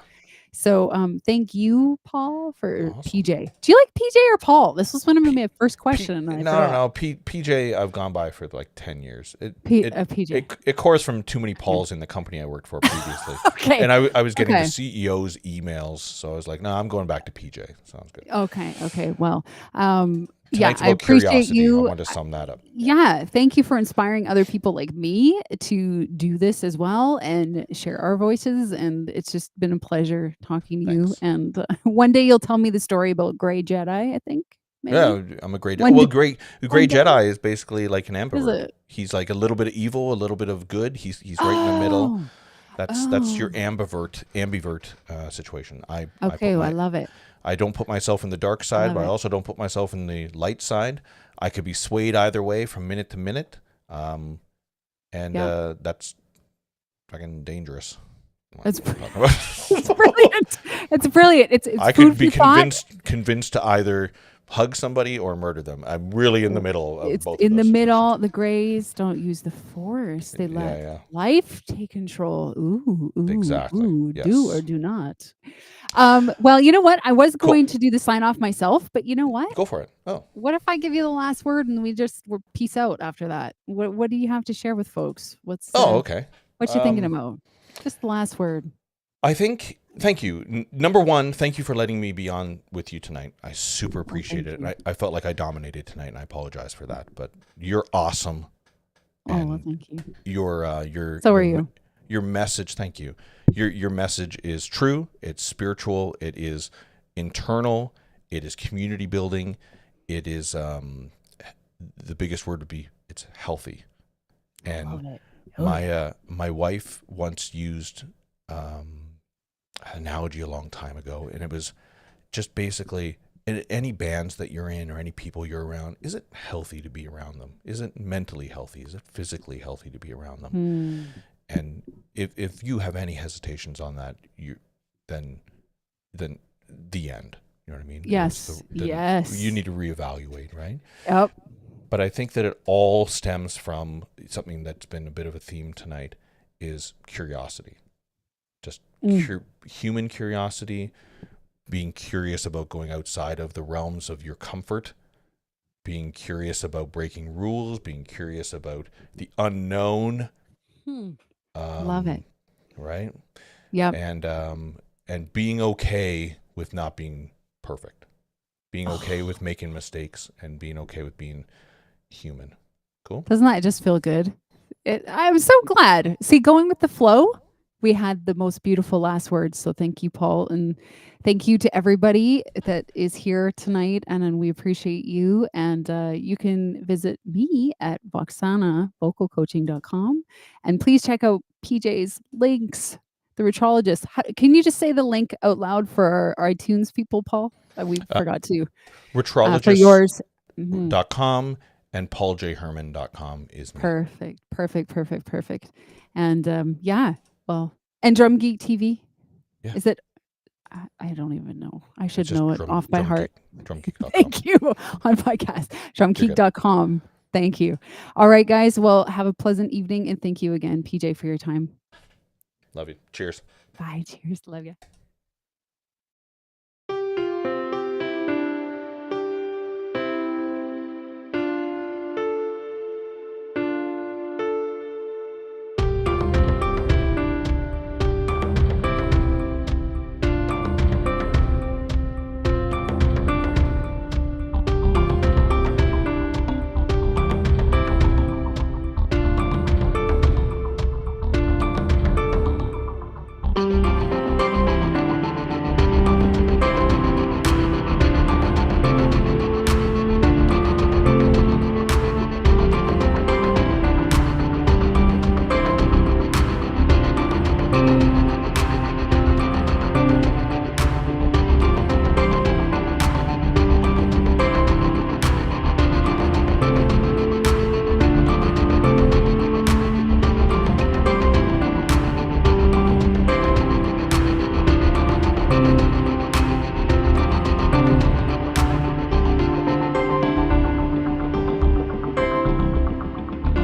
So thank you, Paul, for PJ. Do you like PJ or Paul? This was one of my first questions. No. PJ, I've gone by for like 10 years. PJ. It course from too many Pauls in the company I worked for previously. Okay. And I was getting the CEO's emails, so I was like, no, I'm going back to PJ. Sounds good. Okay. Well, Tonight's I appreciate curiosity. you. I want to sum that up. Yeah. Thank you for inspiring other people like me to do this as well and share our voices. And it's just been a pleasure talking to you. And one day you'll tell me the story about Gray Jedi, I think. Maybe. Yeah, I'm a Gray Jedi. Well, Gray Jedi is basically like an ambivert. He's like a little bit of evil, a little bit of good. He's right in the middle. That's your ambivert situation. I love it. I don't put myself in the dark side, but I also don't put myself in the light side. I could be swayed either way from minute to minute. That's fucking dangerous. It's really brilliant. It's brilliant. It's I food could be for thought. convinced to either hug somebody or murder them. I'm really in the middle of It's both in of the those middle. situations. The Greys don't use the Force. They let Yeah. life take control. Ooh, Exactly. ooh, Yes. do or do not. Well, you know what? I was Cool. going to do the sign off myself, but you know what? Go for it. Oh, What if I give you the last word and we're peace out after that? What do you have to share with folks? okay. What you thinking about? Just the last word. I think, thank you. Number one, thank you for letting me be on with you tonight. I super appreciate it. And I felt like I dominated tonight, and I apologize for that. But you're awesome. Oh, well, thank you. So are you. Your message, thank you. Your message is true. It's spiritual. It is internal. It is community building. It is the biggest word would be it's healthy. And my wife once used an analogy a long time ago, and it was just basically any bands that you're in or any people you're around, is it healthy to be around them? Is it mentally healthy? Is it physically healthy to be around them? And if you have any hesitations on that, then the end. You know what I mean? Yes. Yes. You need to reevaluate, right? Yep. But I think that it all stems from something that's been a bit of a theme tonight is curiosity. Just human curiosity, being curious about going outside of the realms of your comfort, being curious about breaking rules, being curious about the unknown. Love it. Right? Yep. And being okay with not being perfect. Being okay with making mistakes and being okay with being human. Cool. Doesn't that just feel good? I'm so glad. See, going with the flow, we had the most beautiful last words. So thank you, Paul. And thank you to everybody that is here tonight. And we appreciate you. And you can visit me at Voxsana, vocalcoaching.com. And please check out PJ's links, the Retrologists. Can you just say the link out loud for our iTunes people, Paul? We forgot to. Retrologists.com for yours. and PaulJHermann.com is me. Perfect. And well, and DrumGeekTV. Yeah. Is it? I don't even know. I should know it off by heart. DrumGeek.com. Thank you on podcast. DrumGeek.com. Thank you. All right, guys. Well, have a pleasant evening, and thank you again, PJ, for your time. Love you. Cheers. Bye. Cheers. Love you.